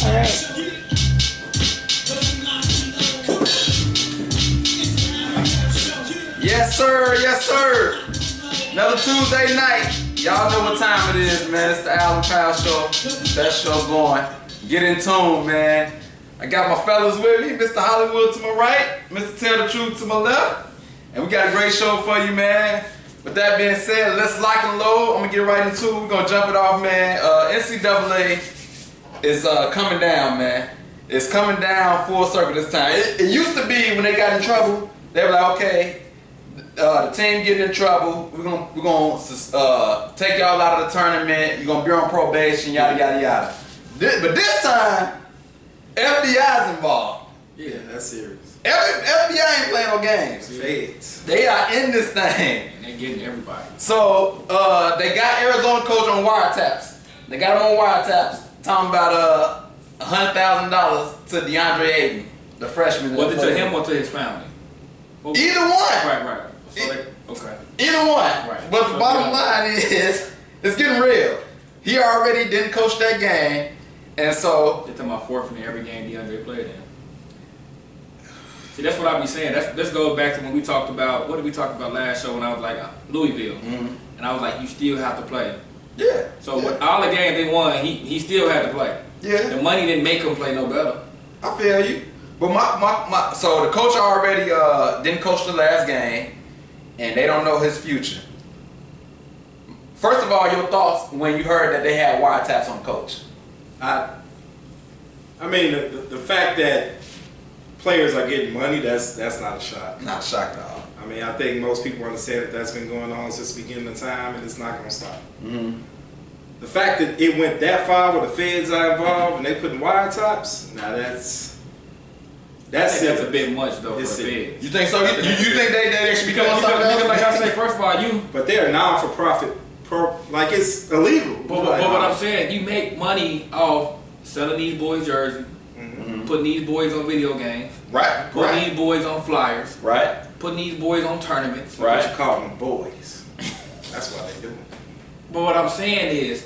All right. Yes, sir. Yes, sir. Another Tuesday night. Y'all know what time it is, man. It's the Allen Powell Show. Best show going. Get in tune, man. I got my fellas with me. Mr. Hollywood to my right. Mr. Tell the Truth to my left. And we got a great show for you, man. With that being said, let's lock and load. I'm going to get right into it. We're going to jump it off, man. NCAA is coming down, man. It's coming down full circle this time. It used to be when they got in trouble, they were like, okay, the team getting in trouble, we're gonna take y'all out of the tournament, you're going to be on probation, yada, yada, yada. But this time, FBI's involved. Yeah, that's serious. FBI ain't playing no games. Feds. They are in this thing. And they're getting everybody. So, they got Arizona coach on wiretaps. They got him on wiretaps, talking about $100,000 to DeAndre Ayton, the freshman. Was it to him or to his family? Either one. Right. So okay. Either one. Right. But the bottom line is, it's getting real. He already didn't coach that game, and so They're talking about forfeiting every game DeAndre played in. See, that's what I be saying. This goes back to when we talked about, what did we talk about last show when I was like, Louisville. Mm-hmm. And I was like, you still have to play. yeah. So with all the games they won, he still had to play. Yeah. The money didn't make him play no better. I feel you. But so the coach already didn't coach the last game, and they don't know his future. First of all, your thoughts when you heard that they had wiretaps on coach? I mean, the fact that players are getting money, that's not a shock. Not shocked at all. I mean, I think most people understand that that's been going on since the beginning of time, and it's not going to stop. Mm-hmm. The fact that it went that far where the feds are involved and they putting wiretaps, now that's a bit much though for the feds. You think so? You think they should be doing something else? Because like I say, first of all, But they are non-for-profit, like it's illegal. But what I'm saying, you make money off selling these boys jerseys, putting these boys on video games, Right. putting these boys on flyers, Right. putting these boys on tournaments. Right. What you call them boys. That's why they do it. But what I'm saying is,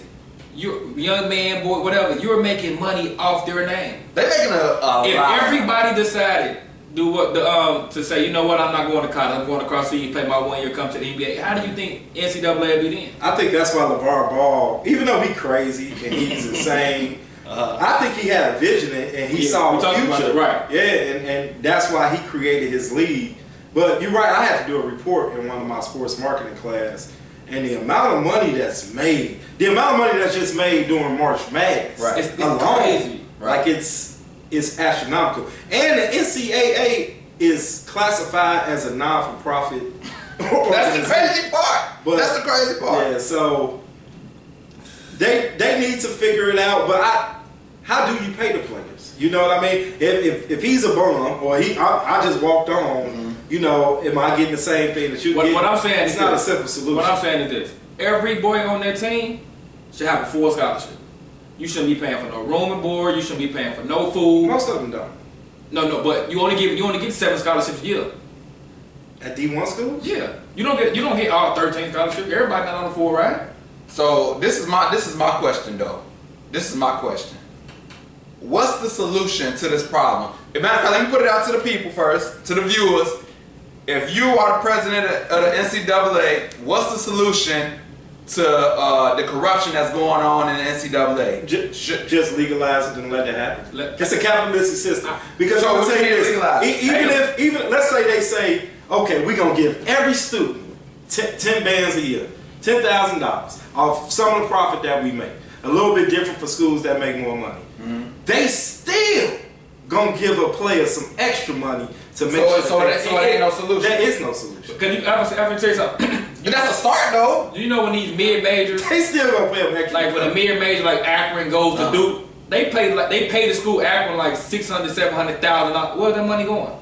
you young man, boy, whatever, you're making money off their name. They're making a If lot. everybody decided to say, you know what, I'm not going to college, I'm going across the seas, play my 1 year, come to the NBA. How do you think NCAA would be then? I think that's why LeVar Ball, even though he's crazy and he's insane, I think he had a vision and he saw the future. About it, right. Yeah, and that's why he created his league. But you're right, I had to do a report in one of my sports marketing class, and the amount of money that's made, the amount of money that's just made during March Madness, Right. It's crazy. Like it's astronomical. And the NCAA is classified as a non-for-profit. That's the crazy part. But, that's the crazy part. Yeah, so they need to figure it out. But how do you pay the players? You know what I mean? If he's a bum or I just walked on, you know, am I getting the same thing that you get? What I'm saying it's is not this. a simple solution. What I'm saying is this: every boy on their team should have a full scholarship. You shouldn't be paying for no room and board. You shouldn't be paying for no food. Most of them don't. No, but you only get 7 scholarships a year. At D1 schools? Yeah, you don't get all 13 scholarships. Everybody not on the full ride. So this is my question though. This is my question. What's the solution to this problem? As a matter of fact, let me put it out to the people first, to the viewers. If you are the president of the NCAA, what's the solution to the corruption that's going on in the NCAA? Just legalize it and let that happen. It's a capitalistic system. Because So I'm what do you saying mean this, legalize? even let's say they say, okay, we're gonna give every student 10 bands a year, $10,000 off some of the profit that we make. A little bit different for schools that make more money. They still gonna give a player some extra money to make sure. So there ain't no solution. There is no solution. Can you? I'm gonna tell you something. But that's a start though. Do you know when these mid majors, They still gonna pay them extra. like when a mid major like Akron goes to Duke, they pay the school Akron like $600,000, $700,000. Where's that money going?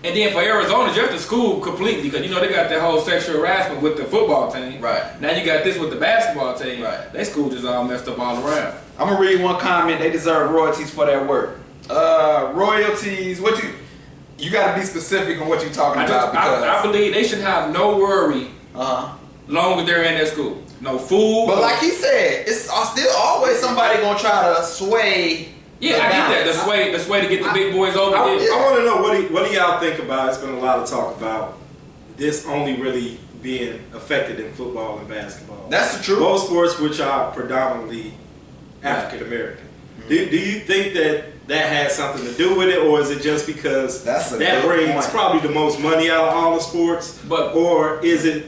And then for Arizona, just the school completely, because you know they got that whole sexual harassment with the football team. Right. Now you got this with the basketball team. Right. That school just all messed up all around. I'm gonna read one comment. They deserve royalties for their work. Royalties. You gotta be specific on what you're talking about. I believe they should have no worry long as they're in their school. No food. But like he said, it's still always somebody everybody gonna try to sway. Yeah, I get that. The sway to get the big boys over I there. want to know what do y'all think about? It's been a lot of talk about this only really being affected in football and basketball. That's the truth. Both sports which are predominantly African American. Do you think that has something to do with it, or is it just because That's a that good brings point. probably the most money out of all the sports? But- or is it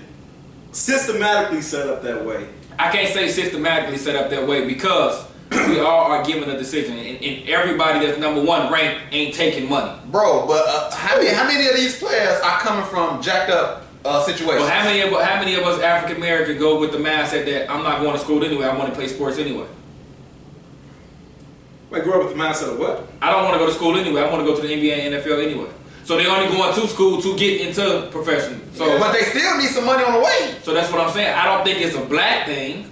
systematically set up that way? I can't say systematically set up that way because we all are given a decision, and everybody that's number one ranked ain't taking money. Bro, but how many of these players are coming from jacked up situations? Well, how many of us African American go with the mindset that I'm not going to school anyway, I want to play sports anyway? Like, grow up with the mindset of what? I don't want to go to school anyway, I want to go to the NBA and NFL anyway. So they only going to school to get into profession. So, But they still need some money on the way. so that's what I'm saying. I don't think it's a black thing.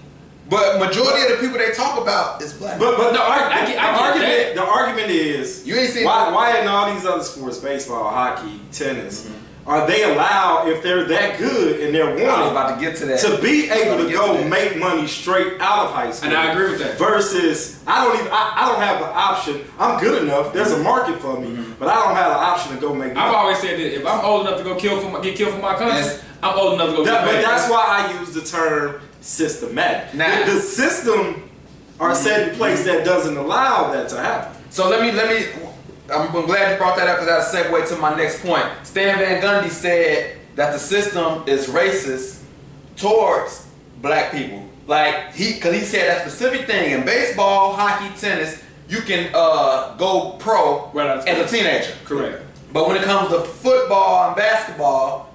But majority of the people they talk about is black. But No, the I get argument that. the argument is You ain't seen why in all these other sports, baseball, hockey, tennis, are they allowed, if they're that good and they're I was wanted, about to get to that. to be able to Get go that. make money straight out of high school? And I agree with that. Versus, I don't have the option. I'm good enough. There's a market for me, but I don't have the option to go make money. I've always said that if I'm old enough to go get killed for my country, Yes. I'm old enough to go But get paid. that's why I use the term systematic. Now- The system are set in place that doesn't allow that to happen. So let me. I'm glad you brought that up because that'll segue to my next point. Stan Van Gundy said that the system is racist towards black people. Like because he said that specific thing in baseball, hockey, tennis, you can go pro Right out of as a school. teenager. Correct. But when it comes to football and basketball,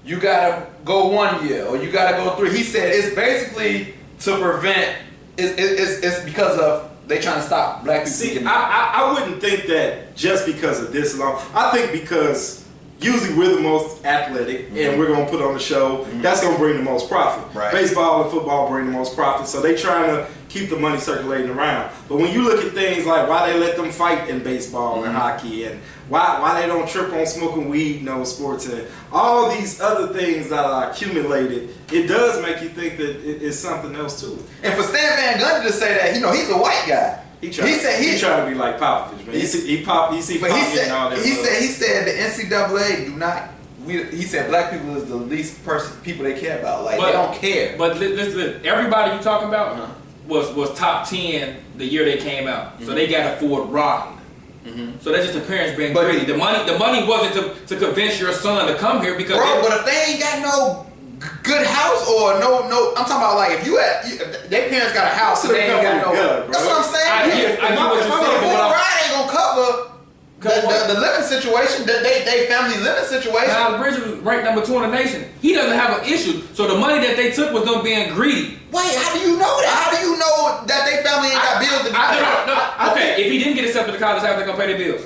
you gotta go 1 year or you gotta go 3. He said it's basically to prevent. It's because of they trying to stop black people. See, getting- I wouldn't think that just because of this alone. I think because usually we're the most athletic and we're going to put on the show, that's going to bring the most profit. Right. Baseball and football bring the most profit, so they trying to keep the money circulating around. But when you look at things like why they let them fight in baseball and hockey, and why they don't trip on smoking weed in those sports, and all these other things that are accumulated, it does make you think that it's something else to it. And for Stan Van Gundy to say that, he's a white guy. He tried to be like Popovich, man. He see Pop getting all that. He said the NCAA do not. He said black people is the least people they care about. Like they don't care. But listen, everybody you talking about was top 10 the year they came out, so they got a Ford ride. So that's just the parents being But greedy. The money wasn't to convince your son to come here because Bro, but if they ain't got no good house or no, I'm talking about like if their parents got a house and they ain't got no. Good, bro. That's what I'm saying. I get what you're saying, The but Ford ride ain't gonna cover the living situation, they family living situation. Miles Bridges was ranked number 2 in the nation. He doesn't have an issue. So the money that they took was them being greedy. Wait, how do you know that? How do you know that they family ain't got bills to pay? Okay, if he didn't get accepted to college, how are they gonna pay their bills?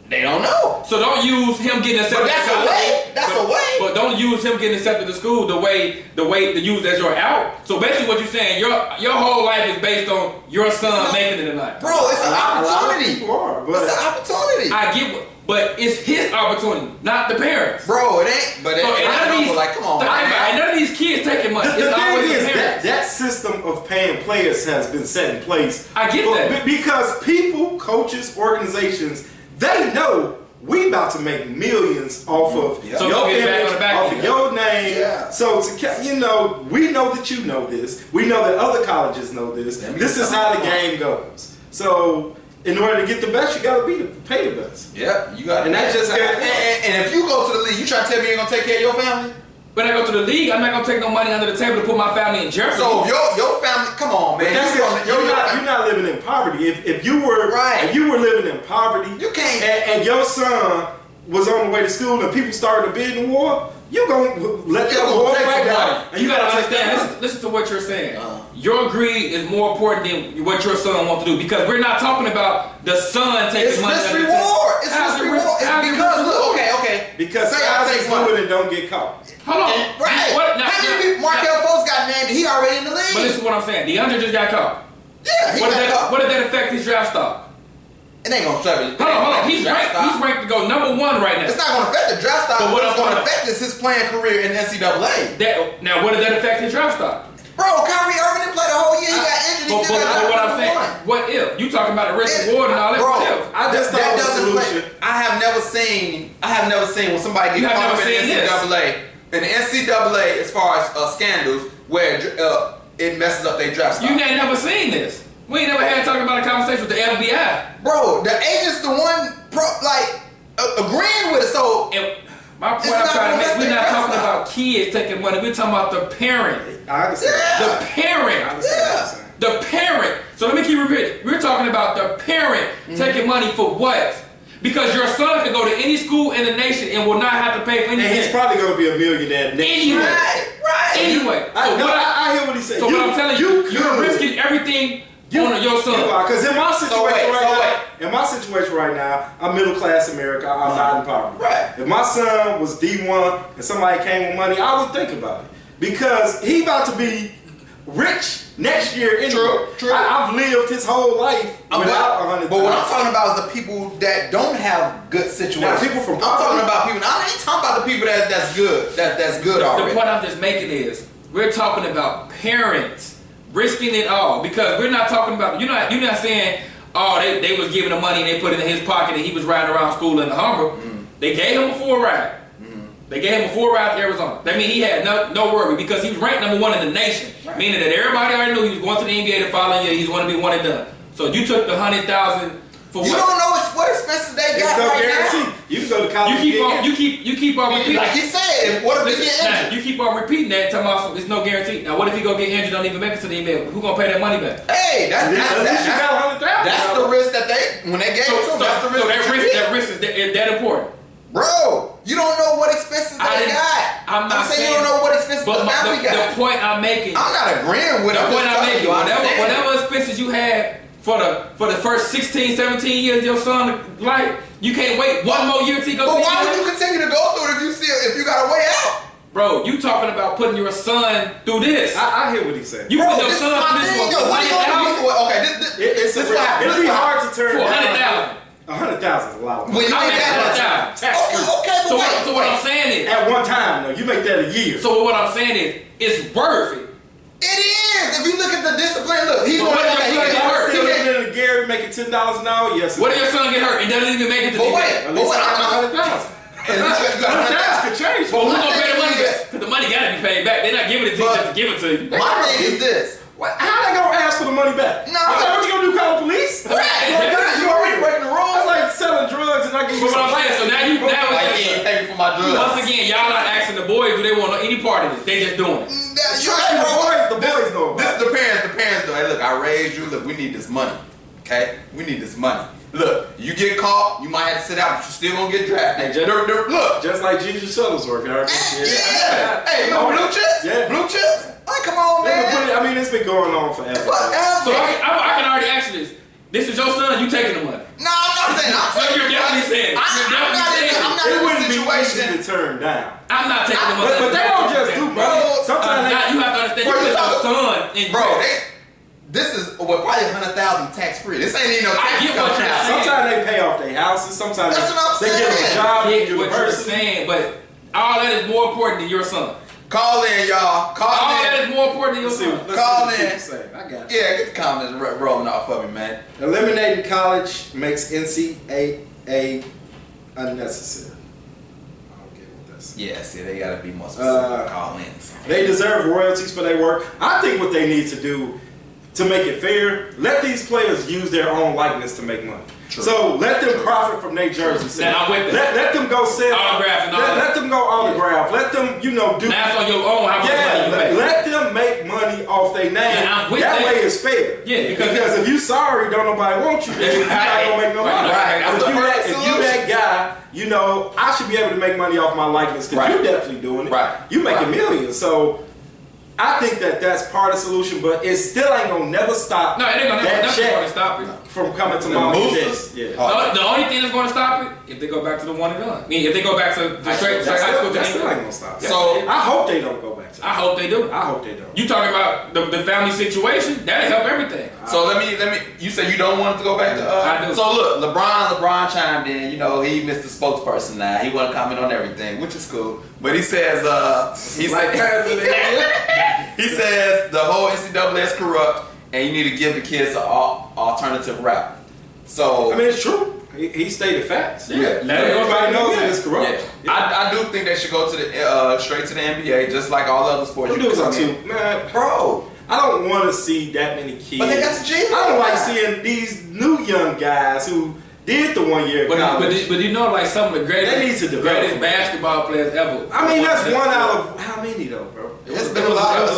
They don't know. So don't use him getting accepted. But that's to a college. way. That's a way. But don't use him getting accepted to school the way to use as your out. So basically, what you're saying, your whole life is based on your son making it in life. Bro, it's an A lot of opportunity. people are, but It's an opportunity. I get, but it's his opportunity, not the parents. Bro, it ain't. But So, and I know, but like, come on, man. and none of these kids taking money. the It's thing always is the parents. that system of paying players has been set in place. I get that. Because people, coaches, organizations, they know we about to make millions off of Yeah. So your they'll get back image, on the back off end. of your name. Yeah. So we know that you know this. We know that other colleges know this. Let me This get is how the something. game goes. So in order to get the best, you got to pay the best. Yep, you got. And that's just- and if you go to the league, you try to tell me you ain't gonna take care of your family. When I go to the league, I'm not gonna take no money under the table to put my family in jeopardy. So if your family, come on, man. That's You gonna- you're not living in poverty. If you were Right. if you were living in poverty, You can't- and your son was on the way to school and people started a bidding war, you gonna let You're that gonna war take break some down. money. And You gotta take that understand. money. Listen to what you're saying. Your greed is more important than what your son wants to do because we're not talking about the son taking It's money. this under the reward. table. It's How's this it reward. It's how's it because reward? look, okay. Because say I Isaac take do money. it and don't get caught. Hold on. Right. What, now, How many people Markel Fultz got named? He already in the league. But listen to what I'm saying. DeAndre just got caught. Yeah, he got caught. What did that affect his draft stock? It ain't gonna affect it. Hold on. He's ranked to go number 1 right now. It's not gonna affect the draft stock. But what What's I'm gonna gonna- affect is his playing career in NCAA. Now, what did that affect his draft stock? Bro, Kyrie Irving didn't play the whole year. He got injured. He But still got what I'm saying, What if? You talking about the risk reward and all that? Bro, What if? I just thought that it was a doesn't solution. play. I have never seen when somebody You gets have caught never in the seen this? NCAA. In the NCAA, as far as scandals, where it messes up their draft stock. You ain't never seen this. We ain't never had talking about a conversation with the FBI. Bro, the agent's the one agreeing with it. So And my point It's I'm not trying to gonna make, we're mess not their talking draft about kids taking money. We're talking about the parent. I understand. Yeah. The parent. I understand what you're saying. The parent. So let me keep repeating. We're talking about the parent taking money for what? Because your son can go to any school in the nation and will not have to pay for And he's anything. probably going to be a millionaire next year. Anyway. right. Anyway. I hear what he's saying. So what I'm telling you, you're could. risking everything on your son. Because in my situation wait. in my situation right now, I'm middle class America. I'm not in poverty. Right. If my son was D1 and somebody came with money, I would think about it because he about to be rich next year. Anyway. True. I've lived his whole life without $100,000. But what I'm talking about is the people that don't have good situations. Now, people from I'm talking about people. I ain't talking about the people that's good. That's good already. The point I'm just making is we're talking about parents risking it all because we're not talking about you're not saying they was giving the money and they put it in his pocket and he was riding around school in the Hummer. They gave him a full ride. They gave him a full ride to Arizona. That means he had no worry because he was ranked #1 in the nation, meaning that everybody already knew he was going to the NBA the following year. He's going to be one and done. So you took the $100,000 for You what? don't know what expenses they It's got no right guarantee. now. You can go to college. You keep on repeating. Like he said, what if they Listen, get now, injured? you keep on repeating that, talking about it's no guarantee. Now, what if he go get injured, don't even make it to the email? Who gonna pay that money back? Hey, At least you got $100,000. that's the risk that they when they gave it to them. That's the risk. that risk is that important. Bro, you don't know what expenses they got. I'm not saying you don't know what expenses But the family the got. point I'm making. I'm not agreeing with The it. point I'm making. Whatever Whatever expenses you had for the first 16, 17 years of your son's life, you can't wait one more year till he goes. But why would you continue to go through it if you got a way out? Bro, you talking about putting your son through this? I hear what he's saying. You Bro, put your this is son my through this thing. for Yo, what are you gonna do? Okay, this is what happens. It'll be hard to turn for down. $100,000. $100,000 is a lot of money. When you I make made that $100,000. Okay, but wait. So what I'm saying is, At one time, though, you make that a year. so what I'm saying is, it's worth it. It is. If you look at the discipline, look, he's But going what to if your son get hurt? Still living in Gary making $10 an hour. Yes. What if your son get hurt and doesn't even make it to But the wait, event? At least I got $100,000. And you got $100,000 could change. Well, who's my gonna pay the thing money is- back? Because the money gotta be paid back. They're not giving it to you But- just to give it to you. My thing is this. How they gonna ask for the money back? No. What you gonna do? Call the police? Right. That's You already breaking the rules. That's like selling drugs and I give you But what I'm saying, so now Like, he ain't paying for my drugs. once again, y'all not asking the boys do they want any part of this. They just doing it. You Trust me, the boys know about This the parents though. Hey, look, I raised you. Look, we need this money. Okay? We need this money. Look, you get caught, you might have to sit out, but you still gonna get drafted. Look. Just like Jesus Shuttlesworth, y'all ever see it? Yeah. Hey, you remember Blue Chips? Yeah. Blue Chips? Like, come on, They man. can put it- I mean, it's been going on forever. So Forever. I can already ask you this. This is your son, you taking the money. No, I'm not saying. I'm No, taking you're definitely saying it. You're definitely saying it. I'm not It in wouldn't a be easy situation. to turn down. I'm not taking the money. But they don't just do money. Bro, Sometimes Now, you have to understand, Bro, you you put your talking- son in Bro, risk. this is probably 100,000 tax free. This ain't even no I tax get what coming you're out. saying. sometimes they pay off their houses. Sometimes That's what I'm they give them a saying. job I at get what you're university. saying, but all that is more important than your son. Call in, y'all. All Call that in. is more important than your Let's see, son. let's Call see what in. people say. I got it. Yeah, get the comments rolling off of me, man. Eliminating college makes NCAA unnecessary. I don't get what that's. Yeah, see, they gotta be more specific. Call in. They deserve royalties for their work. I think what they need to do to make it fair, let these players use their own likeness to make money. True. So let them profit from their jersey. Now, I'm with that. Let them go sell Autographs and all that. Let them go autograph. Let them, do. Now it's on your own how much Yeah, money you make. let them make money off their name. Yeah, I'm with that that. way it's fair. Yeah, because if you sorry, don't nobody want you. Then you're not gonna make no money. Right. That's But the perfect if you that guy, I should be able to make money off my likeness because Right. you're definitely doing it. Right. You making Right. millions, so. I think that's part of the solution, but it still ain't gonna never stop No, it ain't gonna that never check gonna stop it. from coming to The my boosters? desk. Yeah. Oh. The only thing that's going to stop it if they go back to the one and done. I mean, if they go back to the straight high school to That still ain't England. gonna stop. So- I hope they don't go back to I that. hope they do. I hope they don't. You talking about the family situation? That'll help everything. So let me. You say you don't want it to go back to. I do. So look, LeBron chimed in. You know, he Mr. Spokesperson now. He want to comment on everything, which is cool. But he says, he says the whole NCAA is corrupt, and you need to give the kids an alternative route. So I mean, it's true. He stated facts. Yeah. Let it go Everybody to the knows NBA. that it's corrupt. yeah. I do think they should go to the straight to the NBA, just like all other sports. Them You dudes can are come in. too, man, bro. I don't want to see that many kids. But they got the G League. I don't like seeing these new young guys who did the 1 year college. But you know, like some of the greatest, They need to develop greatest them. basketball players ever. I mean, that's one out of how many though, bro? It's been a lot of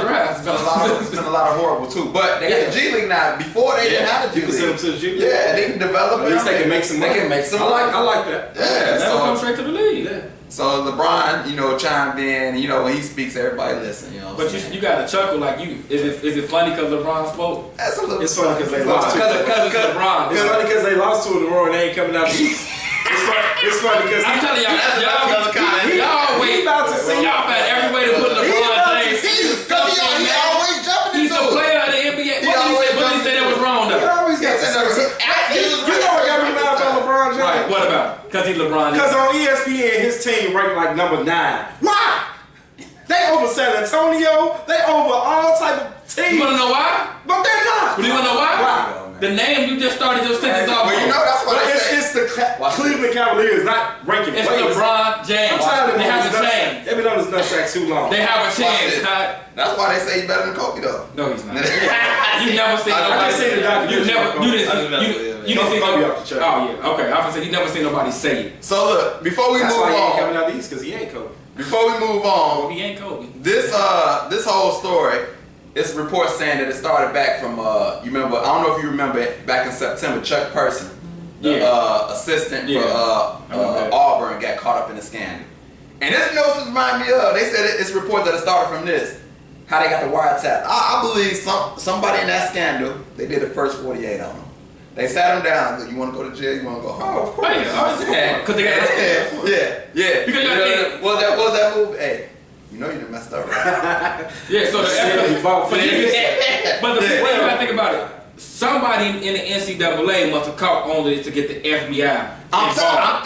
drafts. It's been a lot of horrible too. But they got the G League now. Before they didn't have the You G can send them League. to the G League. Yeah, they can develop At it. least they can make some money. They can make some I money. like that. Yeah, Let them come so, straight to the league. Yeah. so LeBron, you know, chimed in. You know, when he speaks, everybody listen. You know, what But I'm saying? you got to chuckle like you. Is it funny because LeBron spoke? That's a little. It's funny because they lost to Because it's LeBron. It's funny because they lost to it in a row and they ain't coming out. It's funny because I'm telling y'all, y'all wait. He about to see. Y'all found every way to put LeBron James. He always jumping He's into a it. player of the NBA. What did he say that was wrong He though? always got to say. You know what got me mad about LeBron James? Right. What about? Because he's LeBron Because James. on ESPN, his team ranked like number 9. Why? They over San Antonio. They over all type of teams. You want to know why? But they're not. But you want to know why? Why? The name you just started your sentence off Well, on. you know that's what But I say. it's the Cleveland Cavaliers, not ranking It's players. LeBron James. I'm tired of They them have on a this chance. nutsack. They've been on this nutsack too long. They have a Watch chance. this. Not, That's why they say he's better than Kobe though. no, he's not. You never seen I nobody. just seen the documentary. You never. You didn't. I didn't You see didn't see Kobe nobody. off the chart. Oh yeah. Okay. I was gonna say you never seen nobody say it. So look, before we That's move why he ain't on, coming out east because he ain't Kobe. before we move on, He ain't Kobe. this whole story, it's reports saying that it started back from you remember, I don't know if you remember back in September, Chuck Person, the assistant Yeah. for Auburn, got caught up in a scandal. And this notice remind me of, they said it's reports that it started from this, how they got the wiretap. I believe somebody in that scandal, they did the first 48 on him. They sat him down. Look, you want to go to jail? You want to go home? Oh, of course. Because they got. Yeah. Because you gotta What was that move? Hey, you know you done messed up, right? Yeah. So the He fought for but this. the thing you gotta think about it. Somebody in the NCAA must have caught on to this to get the FBI. I'm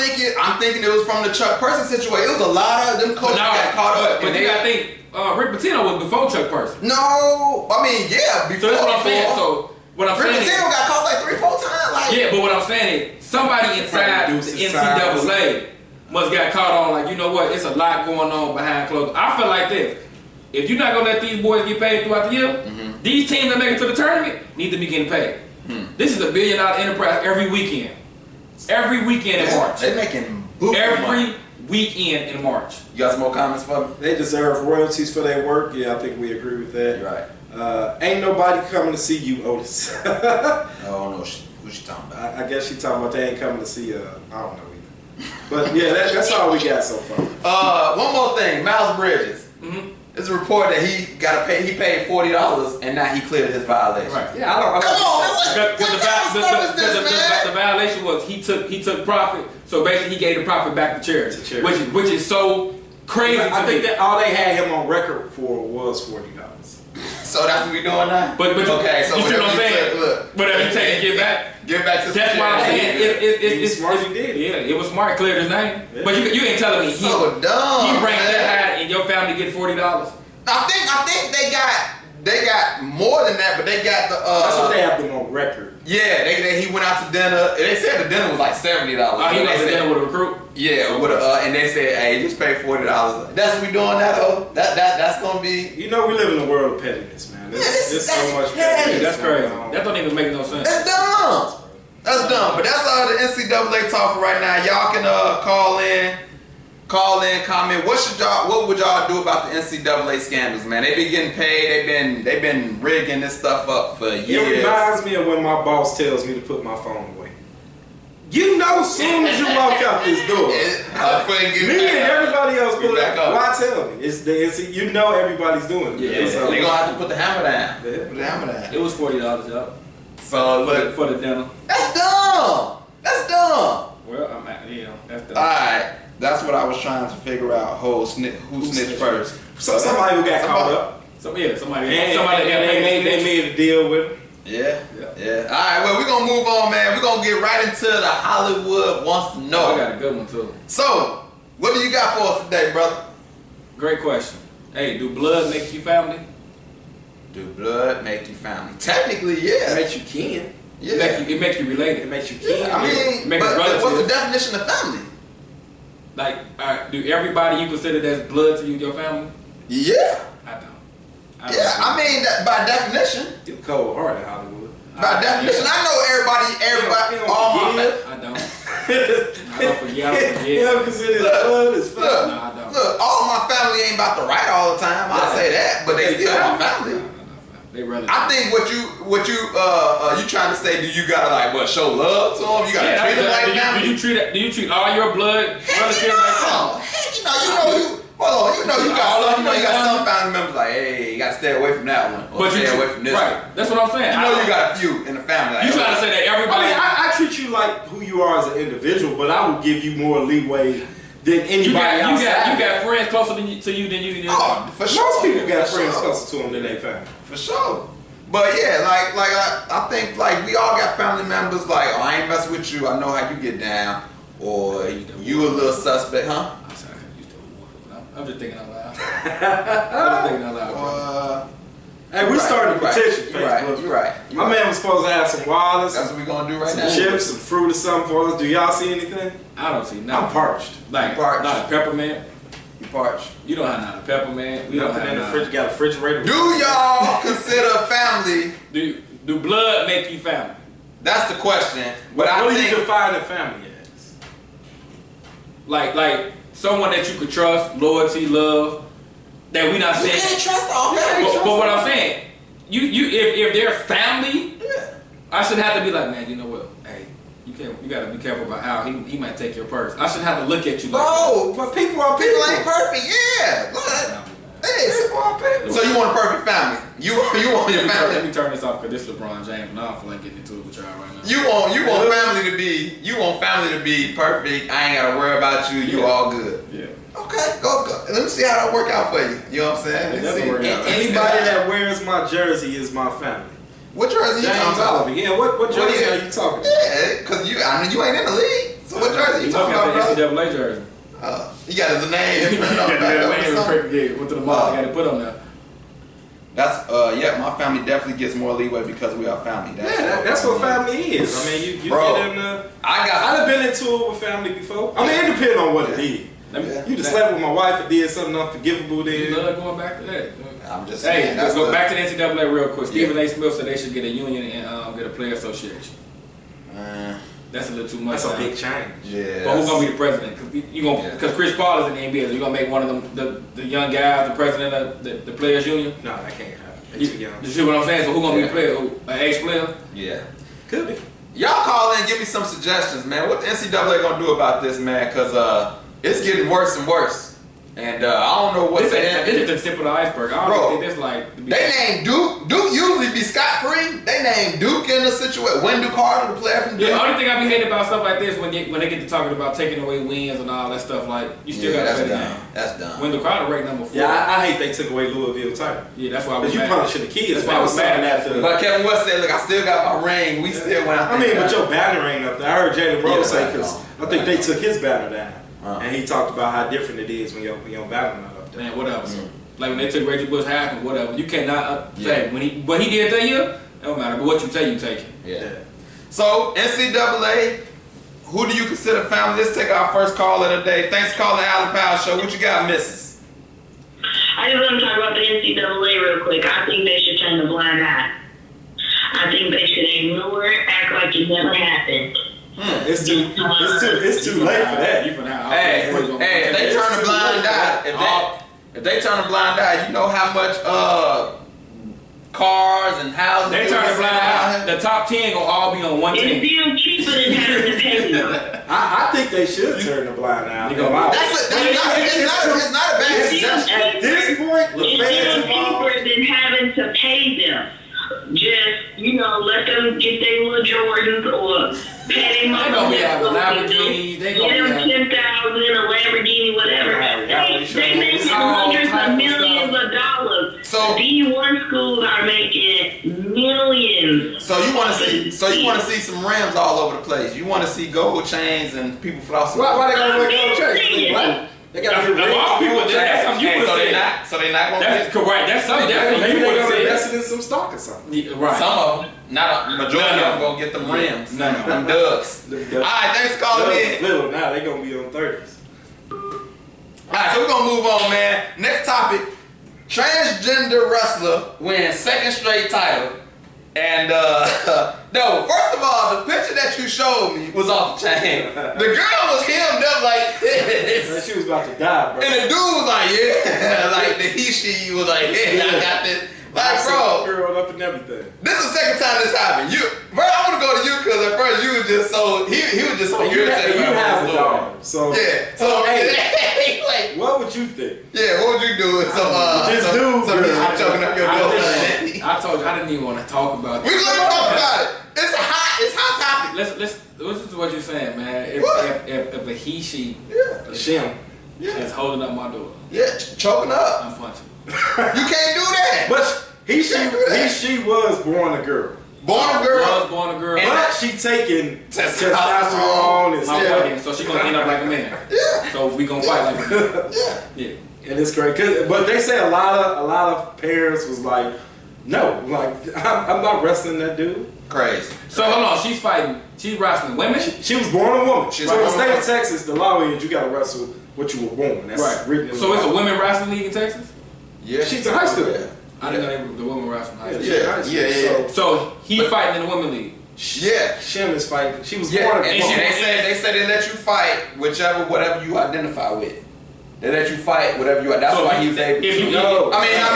thinking it was from the Chuck Person situation. It was a lot of them coaches got caught up. But you gotta think, Rick Pitino was before Chuck Person. No, I mean yeah. So that's what I'm saying. So what I'm Rick saying Pitino is, got caught like 3-4 times. Like, yeah, but what I'm saying is somebody inside the Reduce his size. NCAA must got caught on like, you know what, it's a lot going on behind closed. I feel like this. If you're not gonna let these boys get paid throughout the year, these teams that make it to the tournament need to be getting paid. This is a $1 billion enterprise every weekend. Every weekend in March. They making boot money. Every weekend in March. You got some more comments for me? They deserve royalties for their work. Yeah, I think we agree with that. You're right. Ain't nobody coming to see you, Otis. Oh no, who she talking about? I guess she talking about they ain't coming to see. I don't know either. But yeah, that's all we got so far. One more thing, Miles Bridges. It's a report that he paid $40 and now he cleared his violation. Right. Yeah, I don't. Come on, man, what type of stuff is this, man? The violation was he took profit, so basically he gave the profit back to charity, To charity. which is so crazy. I think that all they had him on record for was $40. So that's what we doing now? But okay, so you see what I'm saying? Look, Whatever you take and get back. Get back to That's why I'm saying it's smart. He did. Yeah, it was smart. Cleared his name, Yeah. but you ain't telling me So dumb. he ranked man. that high and your family get $40. I think they got more than that, but they got the That's what they have them on record. Yeah, he went out to dinner. They said the dinner was like $70. Oh, he They went to said- dinner with a recruit. Yeah, with and they said, hey, just pay $40. That's what we doing now though. That's gonna be. You know, we live in a world of pettiness, man. There's so much pettiness. That's crazy. going on. That don't even make no sense. That's dumb. That's dumb. But that's all the NCAA talk for right now. Y'all can call in, comment. What would y'all do about the NCAA scandals, man? They been getting paid. They've been rigging this stuff up for years. It reminds me of when my boss tells me to put my phone away. You know, as soon as you walk out this door, me and everybody else put it back up. up. Why tell me? It's the NC. You know, everybody's doing it. Yeah, So- They gonna have to put the hammer down. Yeah. Put the hammer down. It was $40, y'all. So look, For the dinner. that's dumb. That's dumb. Well, I'm at, that's the. Alright, that's what I was trying to figure out. Who snitched first? So somebody who got caught up. Somebody And that they made a deal with him. Yeah. Alright, well, we're gonna move on, man. We're gonna get right into the Hollywood Wants to I Know. got a good one too. So, what do you got for us today, brother? Great question. Hey, do blood make you family? Do blood make you family? Technically, It yeah. makes you kin. Yeah. It make you related. It makes you kin. I mean, Make us but relatives. what's the definition of family? Like, do everybody you consider that's blood to you your family? Yeah. I don't. Yeah, I mean, that, by definition. You cold-hearted, Hollywood. By definition, I know everybody, all my family. I don't. I don't forget. You don't consider the blood as family. Look, No, I don't. look, all my family ain't about to right all the time. I'll say that, but they still my family. They relatives. I think what you trying to say? Do you gotta like what show love to them? You gotta treat them like family? Do you treat all your blood relatives like family? Heck, hold on, you got some family members like, hey, you gotta stay away from that one, or stay away from this one. Right, that's what I'm saying. You know you got a few in the family. Like, You trying to say that I everybody? mean, I treat you like who you are as an individual, but I will give you more leeway than anybody you outside. got friends closer to you than you. oh, for sure. Most people got For friends sure. closer to them than they family. For sure. But yeah, I think like we all got family members like, oh, I ain't messing with you. I know how you get down, or you a little suspect, huh? I'm sorry, I couldn't use the word. I'm just thinking out loud. I'm just thinking out loud. Hey, we started a petition. You're right. You're right. My man was supposed to have some wireless, That's what we gonna do right some now. chips, some fruit or something for us. Do y'all see anything? I don't see nothing. I'm parched. Like, Parched. not a peppermint. You parched. You don't have not a peppermint. We don't Nothing have in the none. fridge. Got a refrigerator. Do y'all consider family? Do blood make you family? That's the question. But What I do you think define a family as? Like someone that you could trust, loyalty, love. That we not you saying. can't trust all family. But what I'm saying, if they're family, Yeah. I shouldn't have to be like, man, you know what? Hey, you gotta be careful about how he might take your purse. I shouldn't have to look at you like Bro, But people are people people. ain't perfect. Yeah. Look. that. Hey, People are people. so you want a perfect family? You want your Let family? me turn this off because this is LeBron James, and I don't feel like getting into it with y'all right now. You want family to be perfect. I ain't gotta worry about you. You all good. Yeah. Okay, go. Let me see how that work out for you. You know what I'm saying? It Let's doesn't see. work out. Anybody that wears my jersey is my family. What jersey you James talking about? Oliver. Yeah, what jersey are you talking about? Yeah, cause I know you ain't in the league. So what jersey you talking about, got bro? the NCAA jersey. You got his name. You got the name. Yeah, went to the mall. Got to put on there. That's yeah. My family definitely gets more leeway because we are family. That's what family is. I mean, you Bro, get in the. I got. I've been into it with family before. I mean, it depends on what it is. Yeah. You just slept with my wife and did something unforgivable You then. love going back to that. I'm just Hey, saying. let's That's go back to the NCAA real quick. Stephen Yeah. A. Smith said they should get a union and get a player association. That's a little too much. That's a big change. Yeah. But who's gonna be the president? Because Chris Paul is in the NBA. So you gonna make one of them the young guys the president of the players union? No, that can't happen. They're You, too young. you see what I'm saying? So who gonna be Yeah. the player? An ex-player? Yeah. Could be. Y'all call in and give me some suggestions, man. What the NCAA gonna do about this, man? Cause it's getting worse and worse. And I don't know what This they is the tip of the iceberg. I Bro, don't think this like. They named Duke. Duke usually be scot free. They named Duke in the situation. Wendell Carter, the player from Duke. Yeah, the only thing I be hating about stuff like this when they get to talking about taking away wins and all that stuff, like you still Yeah, got to that's play the dumb. game. That's dumb. Wendell Carter ranked number 4. Yeah, I hate they took away Louisville title. Yeah, that's why I was Because you mad. punishing the kids. That's why I was mad after. But Kevin West said, "Look, I still got my ring. We still went out I there." mean, but your banner ain't up there. I heard Jalen Rose say right because on. I think they took his banner down, Uh-huh. and he talked about how different it is when your banner not up there. Man, whatever. Like when they took Reggie Bush Hackman, whatever. You cannot Yeah. say what he did that year. It don't matter. But what you take, you take it. Yeah. So NCAA, who do you consider family? Let's take our first call of the day. Thanks for calling the Alan Powell Show. What you got, Mrs.? I just want to talk about the NCAA real quick. I think they should turn the blind eye. I think they should ignore it, act like it never happened. It's too late for that. You for now. Hey, if they turn a blind eye, if they turn a blind eye, you know how much cars and houses They turn the blind eye. The top 10 gonna all be on one It's team. still cheaper than having to pay them. I think they should turn the blind eye. You gonna- It's not a bad It's suggestion. At this point, the It's fans still involved. cheaper than having to pay them. Just, let them get their little Jordans or pay them They gonna be having Lamborghinis. They gonna get be them having 10,000 a Lamborghini, whatever. They making all hundreds type of of millions stuff. of dollars. So- D1 schools are making millions. So you want to see some rims all over the place. You want to see gold chains and people flossing. Why they gotta wear gold chains? They black? They got to Of all people, that's something you would So say. they not gonna That's get correct. That's something definitely Maybe you they would gonna say. invest in some stock or something. Yeah, right. some of them. Not a majority None of of them gonna get them rims. None of Them dubs. All right, thanks for calling in. Little now they gonna be on 30s. Alright, so we're gonna move on, man. Next topic. Transgender wrestler wins second straight title. And no, first of all, the picture that you showed me was off the chain. The girl was hemmed up like this. She was about to die, bro. And the dude was like, yeah. Like the she was like, yeah, I got this. Like, bro, Curled up and everything. this is the second time this happened. Bro, I want to go to you because at first you was just so, he was just so You irritated. have about a this daughter, so Yeah. So, hey, like, what would you think? yeah, what would you do with some Just do, some girl. choking up your I nose? told you I didn't even want to talk about We this. gonna talk about it. It's hot topic. Let's listen to what you're saying, man. What? If a he she Yeah, Shim. is holding up my door, yeah, choking up. I'm punching. You can't do that. But she was born a girl. Born a girl. Was born a girl. But she taking Testosterone. testosterone and My Yeah. wedding, so she gonna end up like a man. Yeah, So we gonna fight like a man. yeah. Yeah. and it's great. But they say a lot of parents was like, no, like I'm not wrestling that dude. Crazy. So hold on, she's fighting. She's wrestling women. She was born a woman. She's So in the born a state woman. of Texas, the law is you gotta wrestle what you were born. That's Right. written in So the it's a law. women wrestling league in Texas. Yeah, She's in high school. Yeah, I didn't know they were the women wrestling high school. Yeah. Yeah. So he fighting in the women league. yeah. Shim is fighting. She was Yeah, born a and woman. they say they let you fight whatever you identify with. They let you fight whatever you. That's So why if he's able you- to. No. I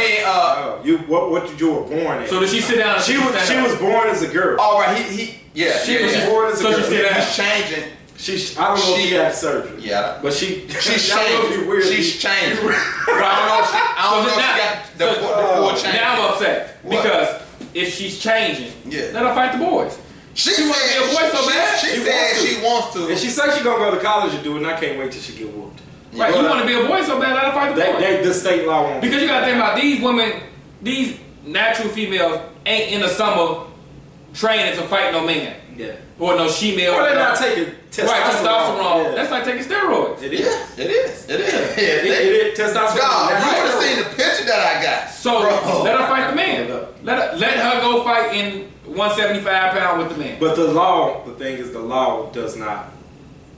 mean, what you were born as. So did she sit down? And She was born as a girl. all right, he, yeah, She was yeah. born as a So she girl. sit down. He's changing. I don't know if She- she had surgery. Yeah, But she's she's changing. She's changing. But I don't know. I don't know if she got the full change. Now I'm upset What? because if she's changing, Yeah. let her fight the boys. She wanna be a boy so bad? She She said wants to. she wants to. And she said she gonna go to college and do it, and I can't wait till she get whooped. Right? You want to be a boy so bad, let her fight the boys. The state law won't. Because you got to think about these women, these natural females ain't in the summer training to fight no man Yeah. or no she-male. Or they're not taking testosterone. Right, testosterone. Yeah. That's like taking steroids. It Yeah, is. it is. It is. Yeah, It is. Testosterone. Dog, That's you would have steroids. seen the picture that I got. So Bro. let her fight the man. Let her go fight in 175-pound with the man. But the thing is, the law does not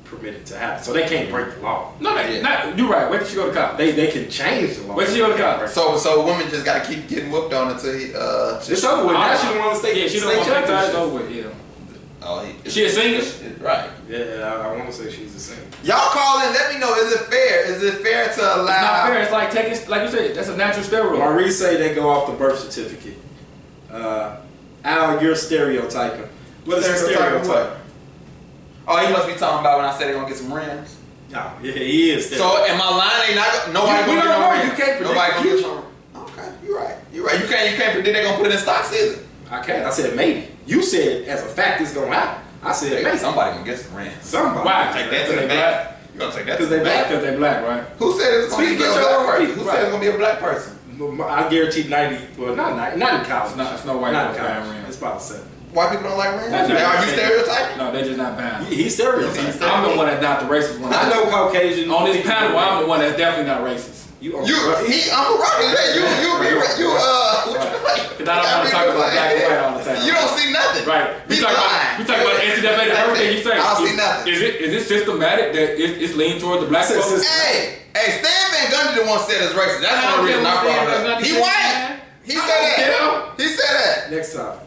permit it to happen. So they can't break the law. No, Yeah. not you're right. Wait till she go to college. They can change the law. Wait till she go to college. So women just gotta keep getting whooped on until he It's over with. Now she don't want to stay. Yeah, she don't stay want to championship. take over with. Yeah. Oh, Is she a singer? Right. Yeah, I want to say she's the same. Y'all call in. Let me know. Is it fair? Is it fair to allow? It's not fair. It's like taking, like you said, that's a natural steroid. Maurice say they go off the birth certificate. Al, you're stereotyping. What is your Stereotyping stereotype? Oh, he must be talking about when I said they're gonna get some rims. No, yeah, he is. So am I lying? They not nobody We gonna don't get no know. rims. You can't predict Nobody the gonna get future. no. Okay, you're right. You're right. You can't predict they're gonna put it in stocks either. I can't. I said maybe. You said as a fact it's gonna happen. I said maybe. Somebody gonna get some rims. Somebody. Why? Take that to Because the they bank. black. You gonna take that to Because the they bank? Because they black, right? Who said it's gonna Speak be a against your black own person? people. Who said it's gonna be a black person? I guarantee 90. Well, not 90. Not in college. It's no white Not in folks buying college. rims. It's about 7. White people don't like rims? That's Are not- you stereotyping? No, they're just not buying. He's stereotyping. I'm the one that's not the racist one. I know Caucasian. On this panel, I'm the one that's definitely not racist. You I'm a rocket. Because I don't want to talk about black and white all the time. You don't see nothing. Right. We He's talk lying. about the NCAA and everything you say. I don't see nothing. Is it systematic that it's leaning towards the black I said folks? systematic. Hey, Stan Van Gundy the one said it's racist. That's I the don't reason care I what brought Stan it Van up. Gundy He said, white. man. He I said don't that. care. He said that. Next time.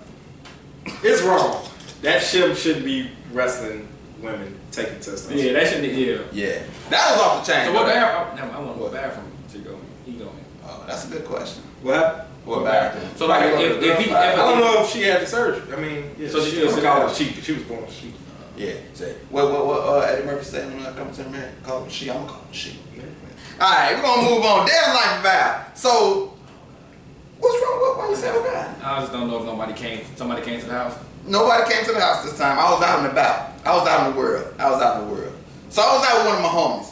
It's wrong. That Shim shouldn't be wrestling women taking testosterone. Yeah, that shouldn't. Yeah. Yeah. That was off the chain. So what bathroom? I want to go bathroom to go. He going. Oh, that's a good question. What happened? What bathroom? So like if he I don't know if she had the surgery. I mean, yeah, So she she was was college. She was born. She. Yeah. Say. What Eddie Murphy said when I come to the man, call it she. I'm gonna call it she. Alright, we're gonna move on. Damn life vow. So what's wrong? Why you say that? I just don't know if somebody came to the house. Nobody came to the house this time. I was out and about. I was out in the world. So I was out with one of my homies.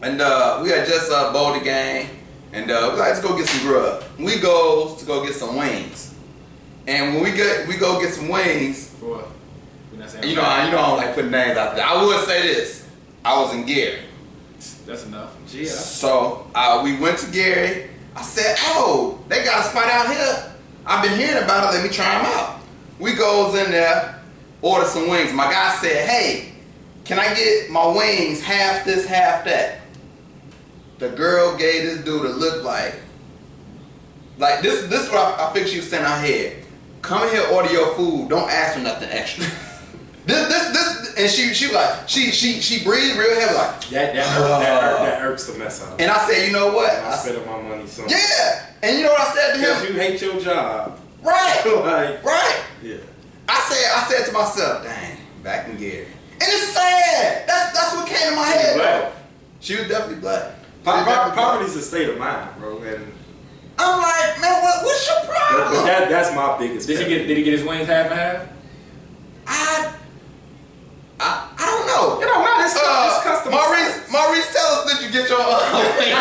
And we had just bowled the game. And we like, let's go get some grub. We go to go get some wings. And when we go get some wings, For what? We're not saying you know I don't like putting names out there. I would say this. I was in Gary. That's enough. Yeah. So we went to Gary. I said, oh, they got a spot out here. I've been hearing about it. Let me try them out. We goes in there, order some wings. My guy said, hey, can I get my wings half this, half that? The girl gave this dude a look like this is what I figured she was saying in her head. Come in here, order your food. Don't ask for nothing extra. this, and she like she breathed real heavy like that irks the mess out of me. And I said, you know what? I'm spending my money somewhere. Yeah. And you know what I said to Because him? you hate your job. Right. Like, Right. yeah. I said to myself, dang, back in Gary. And it's sad. That's what came to my head. Black. She was definitely black. Poverty's Poverty's a state of mind, bro. And I'm like, man, what's your problem? that's my biggest. Did he get his wings half and half? I don't know. You know, not it's customer service. Maurice, tell us, did you get your wings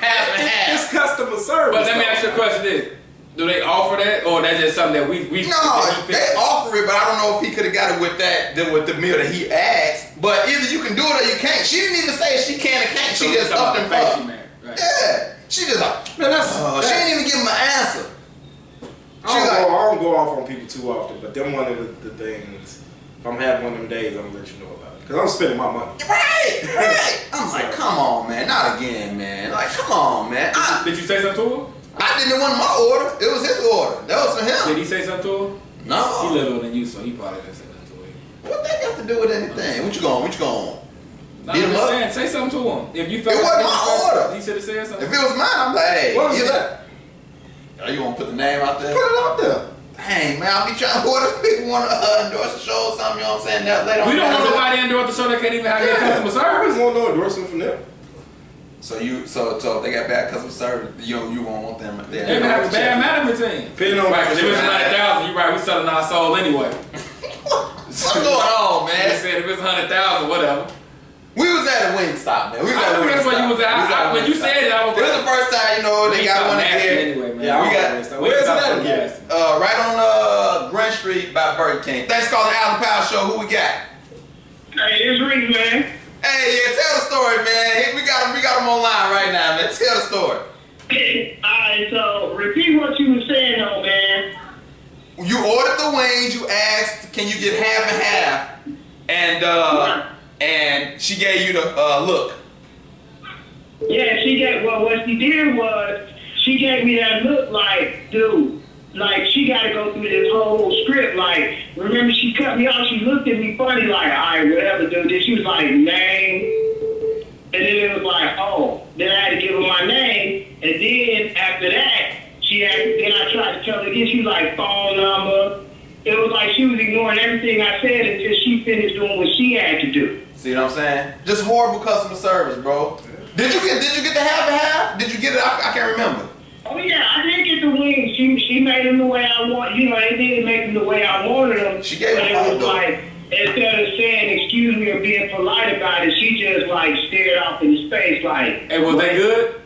half and half? It's customer service. But let me ask you a question: do they offer that, or that's just something that we No, they offer it, but I don't know if he could have got it with the meal that he asked. But either you can do it or you can't. She didn't even say she can or can't. She just upped and fucked. Right. Yeah, she just like, Man, she didn't even give him an answer. I don't go off on people too often, but them one of the things. If I'm having one of them days, I'm gonna let you know about it. Because I'm spending my money. Right. I'm like, come on, man. Not again, man. Like, come on, man. Did you say something to him? I didn't want my order. It was his order. That was for him. Did he say something to him? No. He littler than you, so he probably didn't say nothing to him. What that got to do with anything? What you going? No, Beat I'm him just up? saying, say something to him. If you felt It wasn't my order. He should have said something. If it was mine, I'm like, hey. What was that? Oh, you want to put the name out there? Put it out there. Dang, man, I'll be trying to order. People want to endorse the show or something, you know what I'm saying? That later on. We don't want nobody endorse the show that can't even have their customer I service. just want no endorsement from them. So if they got bad customer service, you won't want them. They even have a bad management team. Depending on Right, because if it's 100,000, you're right, we selling our soul anyway. What's going on, Man, man? said if it's 100,000, whatever. We was at a Wingstop, man. We was at a That's where you was at. When you said it, I was It was the first time, they got one here. anyway, man. Yeah, We got- where's it at again? Right on Grant Street by Burger King. Thanks for calling the Alan Powell Show. Who we got? Hey, it's Reed, man. Hey, yeah, tell the story, man. We got him online right now, man. Tell the story. Alright, so repeat what you were saying though, man. You ordered the wings. You asked, can you get half and half? And she gave you the look. Yeah, what she did was she gave me that look like, dude, like she got to go through this whole script. Like, remember she cut me off. She looked at me funny, like, all right, whatever, dude. Then she was like, name, and then it was like, oh. Then I had to give her my name, and then after that, then I tried to tell her again. She was like, phone number. It was like she was ignoring everything I said until she finished doing what she had to do. See what I'm saying? Just horrible customer service, bro. Did you get the half and half? Did you get it? I can't remember. Oh yeah, I did get the wings. She made them the way I want. They didn't make them the way I wanted them. She gave but them it was $5. like, instead of saying excuse me or being polite about it, she just like stared off into space like. Hey, was they good?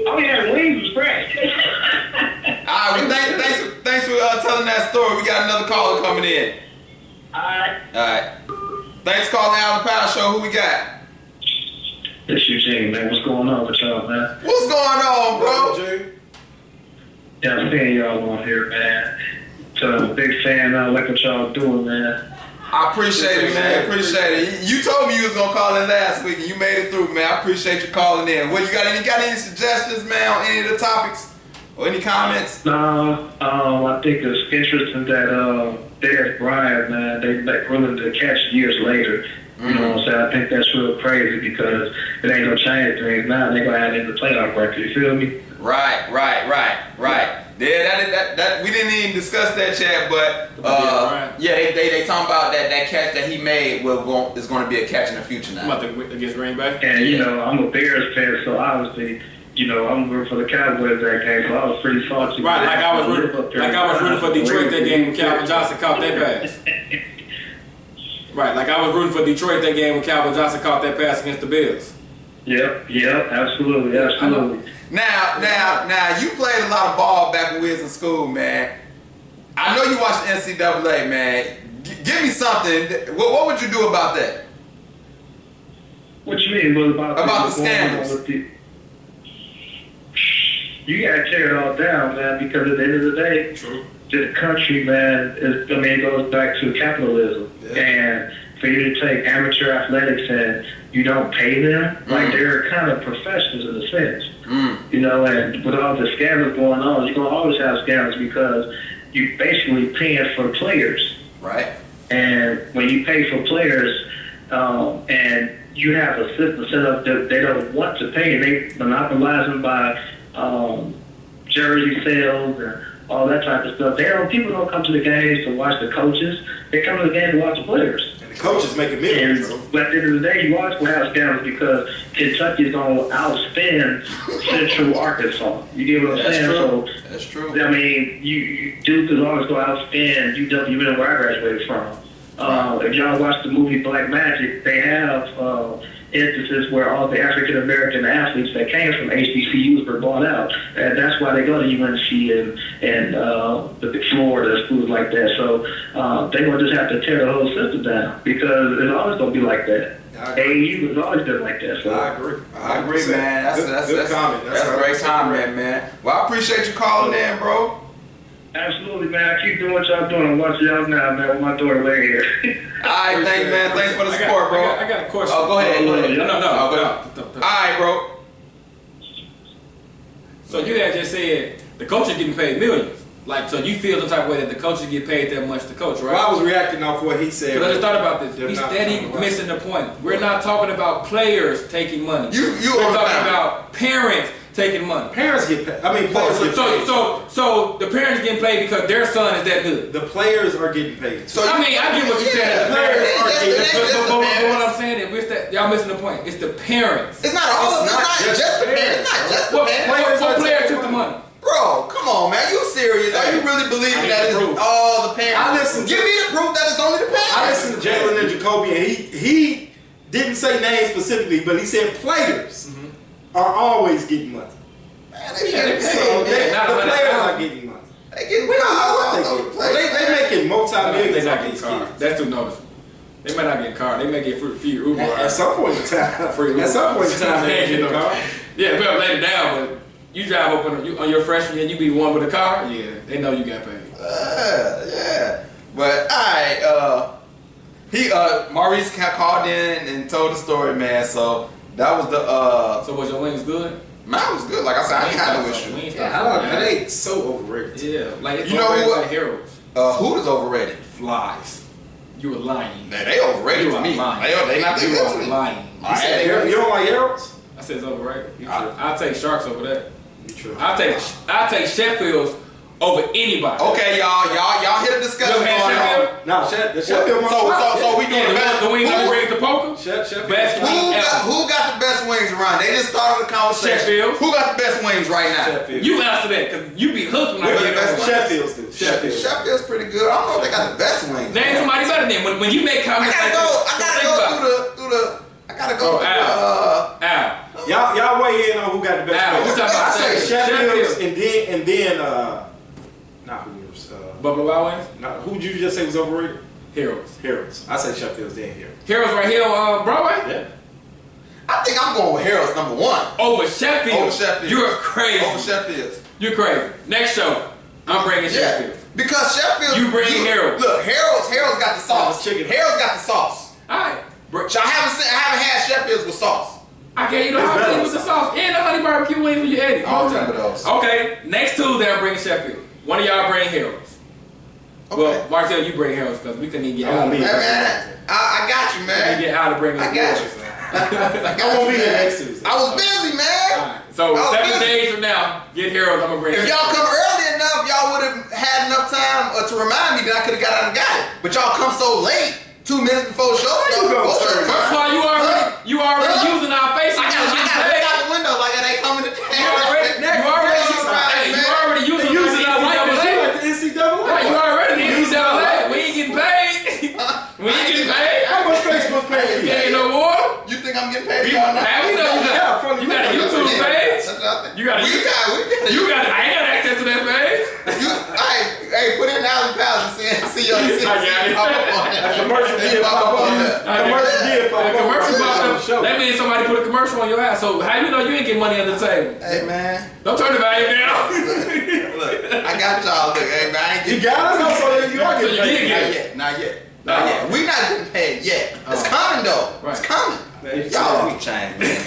Oh yeah, the wings was fresh. All right, thanks for telling that story. We got another caller coming in. Alright. All right. Thanks for calling the Alan Powell Show. Who we got? It's Eugene, man. What's going on with y'all, man? What's going on, bro? Yeah, I'm seeing y'all on here, man. So I'm a big fan. I like what y'all doing, man. I appreciate it, man. Appreciate it. You told me you was gonna call in last week, and you made it through, man. I appreciate you calling in. What you got any suggestions, man, on any of the topics or any comments? No, I think it's interesting that Dez Bryant, man, they willing to catch years later. You know what I'm saying? I think that's real crazy because it ain't no change things now. They gonna have it in the playoff record. You feel me? Right. Yeah, that we didn't even discuss that yet, but they talking about that catch that he made is going to be a catch in the future now. Against Green Bay? And, I'm a Bears fan, so obviously, I'm rooting for the Cowboys that game, so I was pretty salty. Right, like I was rooting for Detroit that game when Calvin Johnson caught that pass. Right, like I was rooting for Detroit that game when Calvin Johnson caught that pass against the Bills. Yep, absolutely. Now, you played a lot of ball back when we was in school, man. I know you watched the NCAA, man. Give me something. What would you do about that? What you mean? What about About what's the going on scandals. with you gotta tear it all down, man, because at the end of the day, True. the country, man, it goes back to capitalism. Yeah. And for you to take amateur athletics and you don't pay them, like they're kind of professionals in a sense. You know, and with all the scandals going on, you're going to always have scandals because you're basically paying for players. Right. And when you pay for players, and you have a system set up that they don't want to pay, and they monopolize them by jersey sales and all that type of stuff. People don't come to the games to watch the coaches. They come to the game to watch the players. And the coaches making millions, bro. But at the end of the day, you always going to have scandals because Kentucky's going to outspend Central Arkansas. You get what I'm That's saying? true. So, That's true. I mean, Duke is always going to outspend UWM, where I graduated from. If y'all watch the movie Black Magic, they have instances where all the African American athletes that came from HBCUs were bought out, and that's why they go to UNC and the Florida schools like that. So they're gonna just have to tear the whole system down because it's always gonna be like that. AAU has always been like that. So. I agree. I agree, man. That's good comment. That's a great comment, man. Well, I appreciate you calling in, bro. Absolutely, man. I keep doing what y'all doing. I'm watching y'all now, man, with my daughter right here. All right, thanks, man. Thanks for the support, bro. I got a question. Oh, go ahead. Go ahead. No. Oh, go ahead. All right, bro. So you had just said the coach is getting paid millions. Like, so you feel the type of way that the coaches get paid that much to coach, right? Well, I was reacting off what he said. Because I just thought about this. They're He's not steady talking about- missing the point. We're not talking about players taking money. You We're on the talking family. about parents taking money. Parents get paid. I mean, players get paid. So the parents getting paid because their son is that good. The players are getting paid. So I mean, I get what you're saying. The Yeah, parents are it getting ain't paid. just the But what parents. I'm saying is, y'all missing the point. It's the parents. It's not all. It's not just the parents. It's not just the What parents. player took the money? Bro, come on, man. You serious? Are you really believing I need that it's the proof. all the parents? I listened to- Give me the proof that it's only the parents. I listened to Jalen and Jacoby, and he didn't say names specifically, but he said players are always getting money. Man, they Yeah, getting they paid. So paid. Not the 100,000. players are getting money. They getting We don't know what paid. they get. They making multi-millions They're not off getting these cars. kids. That's too noticeable. They might not get cars. They may get free Uber. At some point in time, Free Uber. at some point in time, they get a car. Yeah, we'll lay it down, but you drive up on your freshman year, you be one with a car, yeah, they know you got paid. Yeah. But Maurice called in and told the story, man. So that was the So was your wings good? mine was good. Like I said, I ain't had no We issue. ain't Yeah, start how something. they so overrated. Yeah, like it's You know overrated what? like heroes. Hoot is overrated. Lies. You were lying. Man, they overrated You to are me. lying. They not that You good are to me. lying. I said You don't like Harold's? I said it's overrated. You I- true. I'll take Sharks over that. You true. I'll take Sheffield's over anybody. Okay, y'all hit a discussion You ever had going on. Sheffield? Nah, the Sheffield So we doing Yeah, the best. the wings Who- that bring to poker? Sheffield. Best Who got the best wings around? They just started the conversation. Sheffield. Who got the best wings right now? Sheffield. You answer that, because you be hooked when I Who get the best it. Sheffield's do. Sheffield. Sheffield's pretty good. I don't know if they got the best wings. Name somebody better than when you make I comments gotta like go. this. I gotta think go about through the. I gotta go Oh, through Al. Y'all weigh in on who got the best. Al, players. we talking about I say Sheffield. Sheffield's and then not Hooters. Buffalo Wild Wings? Who'd you just say was overrated? Heroes. Harold's. I say Sheffield's then here. Heroes right here on Broadway? Yeah. I think I'm going with Harold's number one. Over Sheffield. Over Sheffield. You're crazy. Over Sheffield's. You're crazy. Next show, I'm bringing Sheffield. Because Sheffield. You bring Harold. Look, Harold's got the sauce. Chicken. Harold's got the sauce. Alright. I haven't had Sheffield's with sauce. I gave you the It's hot better wings with the with sauce and the honey barbecue wings when you ate it. I don't remember those. Okay, next Tuesday I'm bringing Sheffield. One of y'all bring Harold's. Okay. Well, Marcel, you bring Harold's because we couldn't even get I out. won't We be Hey, man, I got you, couldn't man. get out of bringing I got you. I won't be here next Tuesday. I was busy, man. Alright, so I was 7 busy. days from now, get Harold's. I'm gonna bring If Sheffield. y'all come early enough, y'all would have had enough time to remind me that I could have got out and got it. But y'all come so late, 2 minutes before show you started. gonna What's turn your it? First of all, you already using our faces. I You got getting to paid. look out the window like it ain't coming to You already using They us using in our the right NCAA. like the NCAA. Right, you already in the NCAA. We ain't getting paid. We ain't getting paid. How much Facebook paying You you? ain't no water. You think I'm getting paid? We y'all now? we know you Yeah, from got. the You got a window. YouTube Yeah, page. that's nothing. You got a We got. You got. I ain't got access to that page. Hey, put in 1,000 pounds and see see your pop up on that. A commercial did pop up on that. Commercial did pop up. Commercial on popped the up. show. That means somebody put a commercial on your ass. So how you know you ain't getting money under the table? Hey man, Don't turn the value down. look, I got y'all. Look, hey man, I ain't You getting. got us, so you are So getting you did paid. get Not yet. Not yet. We not getting paid yet. It's coming though. Right. It's coming. Man, Y'all keep changing, man.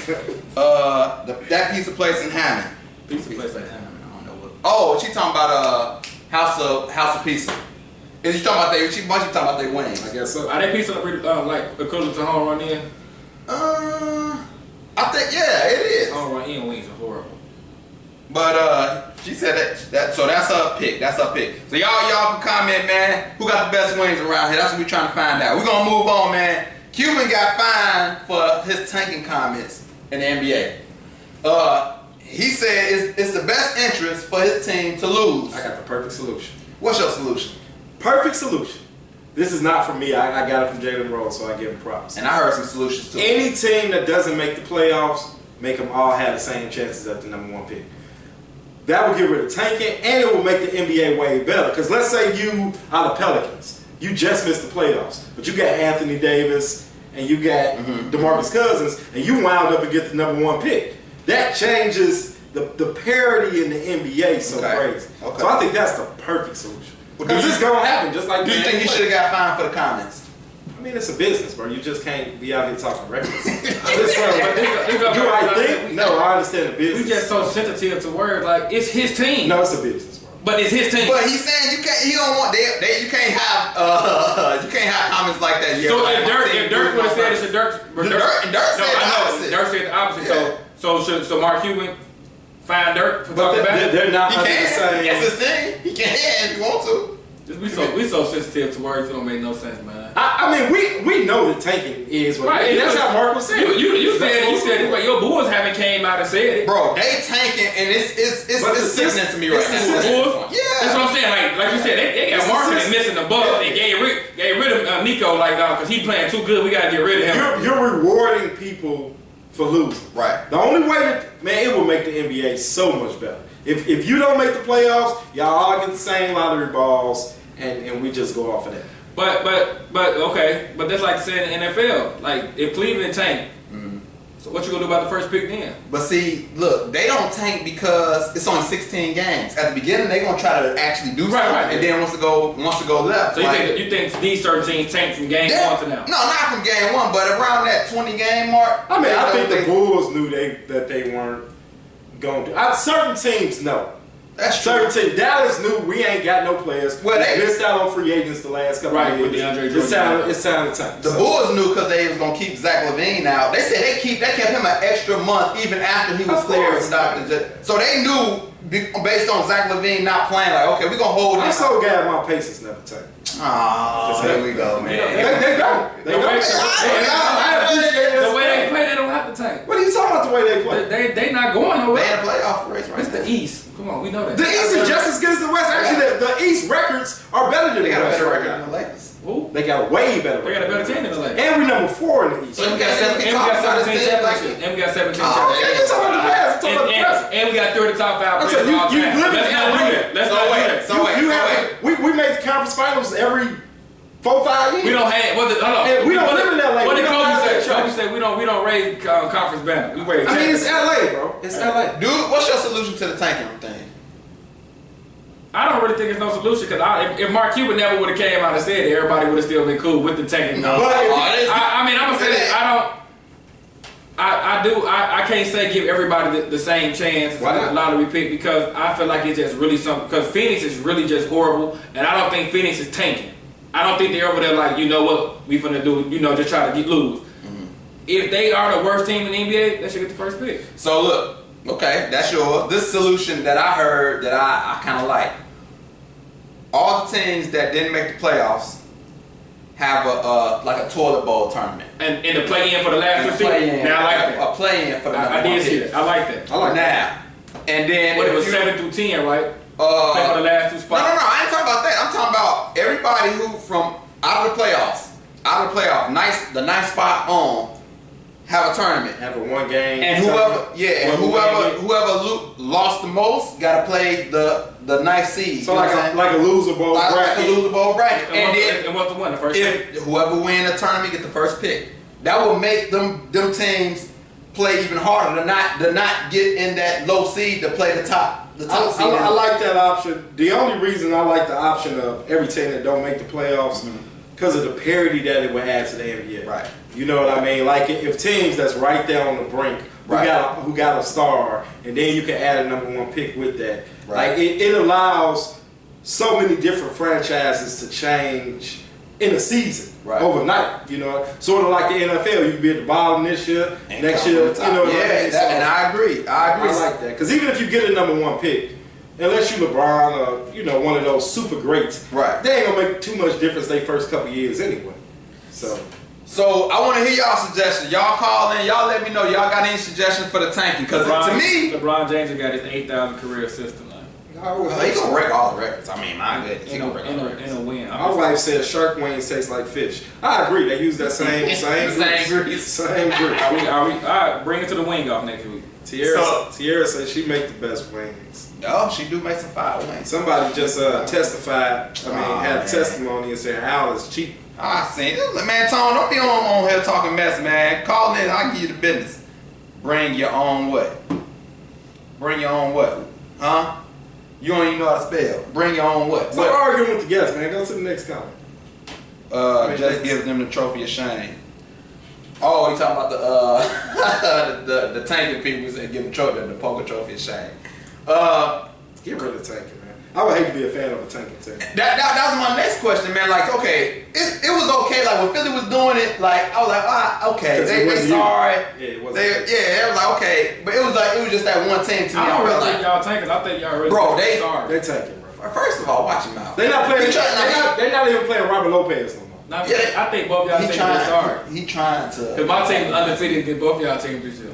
That pizza place in Hammond. Pizza place like that. I don't know what. Oh, she talking about House of Pizza. Is you talking about they? She talking about their wings. I guess so. Are they pizza like equivalent to home run in? I think yeah, it is. Home run in wings are horrible. But she said that so that's her pick. That's her pick. So y'all can comment, man. Who got the best wings around here? That's what we trying to find out. We're gonna move on, man. Cuban got fined for his tanking comments in the NBA. He said it's the best interest for his team to lose. I got the perfect solution. What's your solution? Perfect solution. This is not from me. I got it from Jalen Rose, so I give him props. And I heard some solutions too. Any team that doesn't make the playoffs, make them all have the same chances at the #1 pick. That will get rid of tanking, and it will make the NBA way better. Because let's say you are the Pelicans. You just missed the playoffs, but you got Anthony Davis and you got DeMarcus Cousins, and you wound up and get the #1 pick. That changes the parity in the NBA so crazy. Okay. So I think that's the perfect solution. Because it's going to happen just like Do you think he should have got fined for the comments? I mean, it's a business, bro. You just can't be out here talking reckless. But Do I think? No, I understand the business. We just so sensitive to words. Like it's his team. No, it's a business, bro. But it's his team. But he's saying you can't. He don't want. You can't have comments like that. Yeah, So like, if Dirk would have said it's a Dirk. Dirk said the opposite. Dirk said the opposite. Yeah. So Mark Cuban find Dirk for But talking about it. they're not He under the can. same. That's his thing. He can if you want to. We so sensitive to words. It don't make no sense, man. I mean, we know that tanking is what it is. That's how Mark was saying. You said it, but your Bulls haven't came out and said it. Bro, they tanking and it's sickening to me right it's now. the Bulls? Yeah. That's what I'm saying. Like you said, they got It's the marketing system. missing the bug. They gave rid of Nico because he playing too good. We gotta get rid of him. You're rewarding people for losing. Right. The only way that, man, it will make the NBA so much better. If you don't make the playoffs, y'all all get the same lottery balls, and we just go off of that. But okay. But that's like saying in the NFL. Like if Cleveland tank, so what you gonna do about the first pick then? But see, look, they don't tank because it's only 16 games. At the beginning, they gonna try to actually do something, right. and then once to go left. So you think these certain teams tank from game one to now? No, not from game one, but around that 20 game mark. I mean, I think the they- Bulls knew that they weren't going to. Certain teams know. That's true. Certain teams. Dallas knew we ain't got no players. Well, We they- missed out on free agents the last couple Right, of with years. DeAndre It's Jordan. time to tank. The Bulls knew because they was gonna keep Zach LaVine out. They said they kept him an extra month even after he was Of cleared course. from Dr. J. So they knew based on Zach LaVine not playing, like, okay, we're gonna hold him. I so glad my Pacers never tank. Oh, there we go, man. They don't. They don't. I appreciate The way they it. play, they don't have to tank. What are you talking about the way they play? They not going They nowhere. in a playoff race right It's the now. East. Come on, we know that. The East is just as good as the West. Actually, the East records are better than They the got a West better right record now. than the Lakers. Who? They got a way better They got a better team than the Lakers. And we number 4 in the East. So you got 17 And we got 17 championships. championships. And we got 17 Oh, championships. you talking about the past. You talking about the present. And we got 30 top 5 I'm players saying, of all you time. live in Let's not do LA. that. Let's So not do wait, that. so wait. We make the conference finals every 4-5 years. We don't have hold on. And we don't live in LA. What We did don't Kobe have say? that Kobe choice. said we don't raise conference banner. We raise. I mean, it's LA, bro. It's LA. Dude, what's your solution to the tanking thing? I don't really think it's no solution because if Mark Cuban never would have came out and said it, everybody would have still been cool with the tanking. No. But if- I mean, I'm gonna say this. I can't say give everybody the same chance Why not? as a lottery pick because I feel like it's just really something. Because Phoenix is really just horrible, and I don't think Phoenix is tanking. I don't think they're over there like, you know what, we finna do, just try to lose. If they are the worst team in the NBA, they should get the first pick. So look, okay, that's yours. This solution that I heard that I kind of like. All the teams that didn't make the playoffs have a toilet bowl tournament. And to play in for the last two seasons. Now I like that. A play-in for the I number did one see pick. that. I like that. I like Now, and then But it if was you- 7 through 10, right? Play for the last two No, spots. I ain't talking about that. I'm talking about everybody who from out of the playoffs, the ninth spot on, have a tournament. Have a one game. And whoever lost the most got to play the ninth seed. So like a loser bowl bracket. Like a loser bowl bracket. And what's the one? The first pick? Whoever win the tournament get the first pick. That will make them teams play even harder to not get in that low seed to play the top seed. I like that option. The only reason I like the option of every team that don't make the playoffs because of the parity that it would add to the NBA. Right. You know what I mean? Like if teams that's right there on the brink who got a star, and then you can add a number one pick with that. Right. Like it allows so many different franchises to change in a season. Right. Overnight, you know, sort of like the NFL. You can be at the bottom this year, And next come year, on top. you know what I mean? So, and I agree. I like that because even if you get a number one pick, unless you LeBron or one of those super greats, Right. they ain't gonna make too much difference their first couple years anyway. So I want to hear y'all suggestions. Y'all call in. Y'all let me know. Y'all got any suggestions for the tanking? Because to me, LeBron James got his 8,000 career assist tonight. he gonna break all the records. I mean, my goodness, he gonna break all the records. In a win. My wife said shark wings taste like fish. I agree. They use that same grease. Same grease. All right, bring it to the wing off next week. Tierra said she make the best wings. Oh, she do make some fire wings. Somebody just testified. Had a testimony and said Al is cheap. I seen it. Man, Tone, don't be on here talking mess, man. Call in, I'll give you the business. Bring your own what? Bring your own what? Huh? You don't even know how to spell. Bring your own what? Stop arguing with the guests, man. Go to the next comment. Just give them the trophy of shame. Oh, you talking about the tanking people and give them trophy, the poker trophy of shame. Get rid of tanking, man. I would hate to be a fan of a tanking team. That was my next question, man. Like, okay, it was okay. Like when Philly was doing it, like I was like, okay, they sorry. Yeah, it wasn't. They was like, okay, but it was just that one team to me. I don't really think like, y'all tankers. I think y'all really sorry. They tanking, bro. First of all, watch your mouth. They're not playing. They're not even playing Robert Lopez no more. I think both y'all teams are sorry. He trying to. Because my team is undefeated against both y'all teams this year.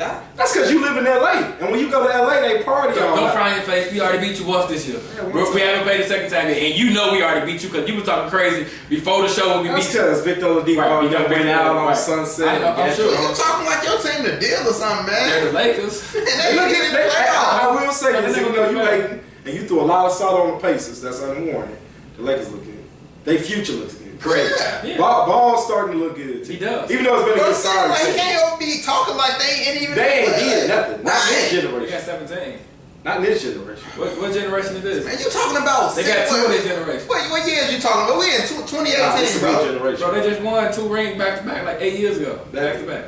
That's because you live in LA, and when you go to LA, they party all Don't night. fry in your face. We already beat you once this year. We haven't played the second time yet, and you know we already beat you because you were talking crazy before the show when we beat That's you. because Victor Oladipo went out on Sunset. I'm sure. You talking like your team the deal or something, man? They're the Lakers. And they look in the playoffs. I will say this, They even though you look good. hating, and you threw a lot of salt on the Pacers, that's unwarranted. The Lakers look good. Their future looks good. Great. Yeah. Ball's starting to look good too. He does. Even though it's been a But good I'm saying, start. like, he can't be talking like they ain't even. They ain't did nothing. Not this We generation. got 17. Not in this generation. What generation is this? Man, you talking about? They got two in this generation. What years you talking about? We in 2018, Nah, this is a bro. new generation. Bro, they just won 2 rings back to back like 8 years ago. Back to back.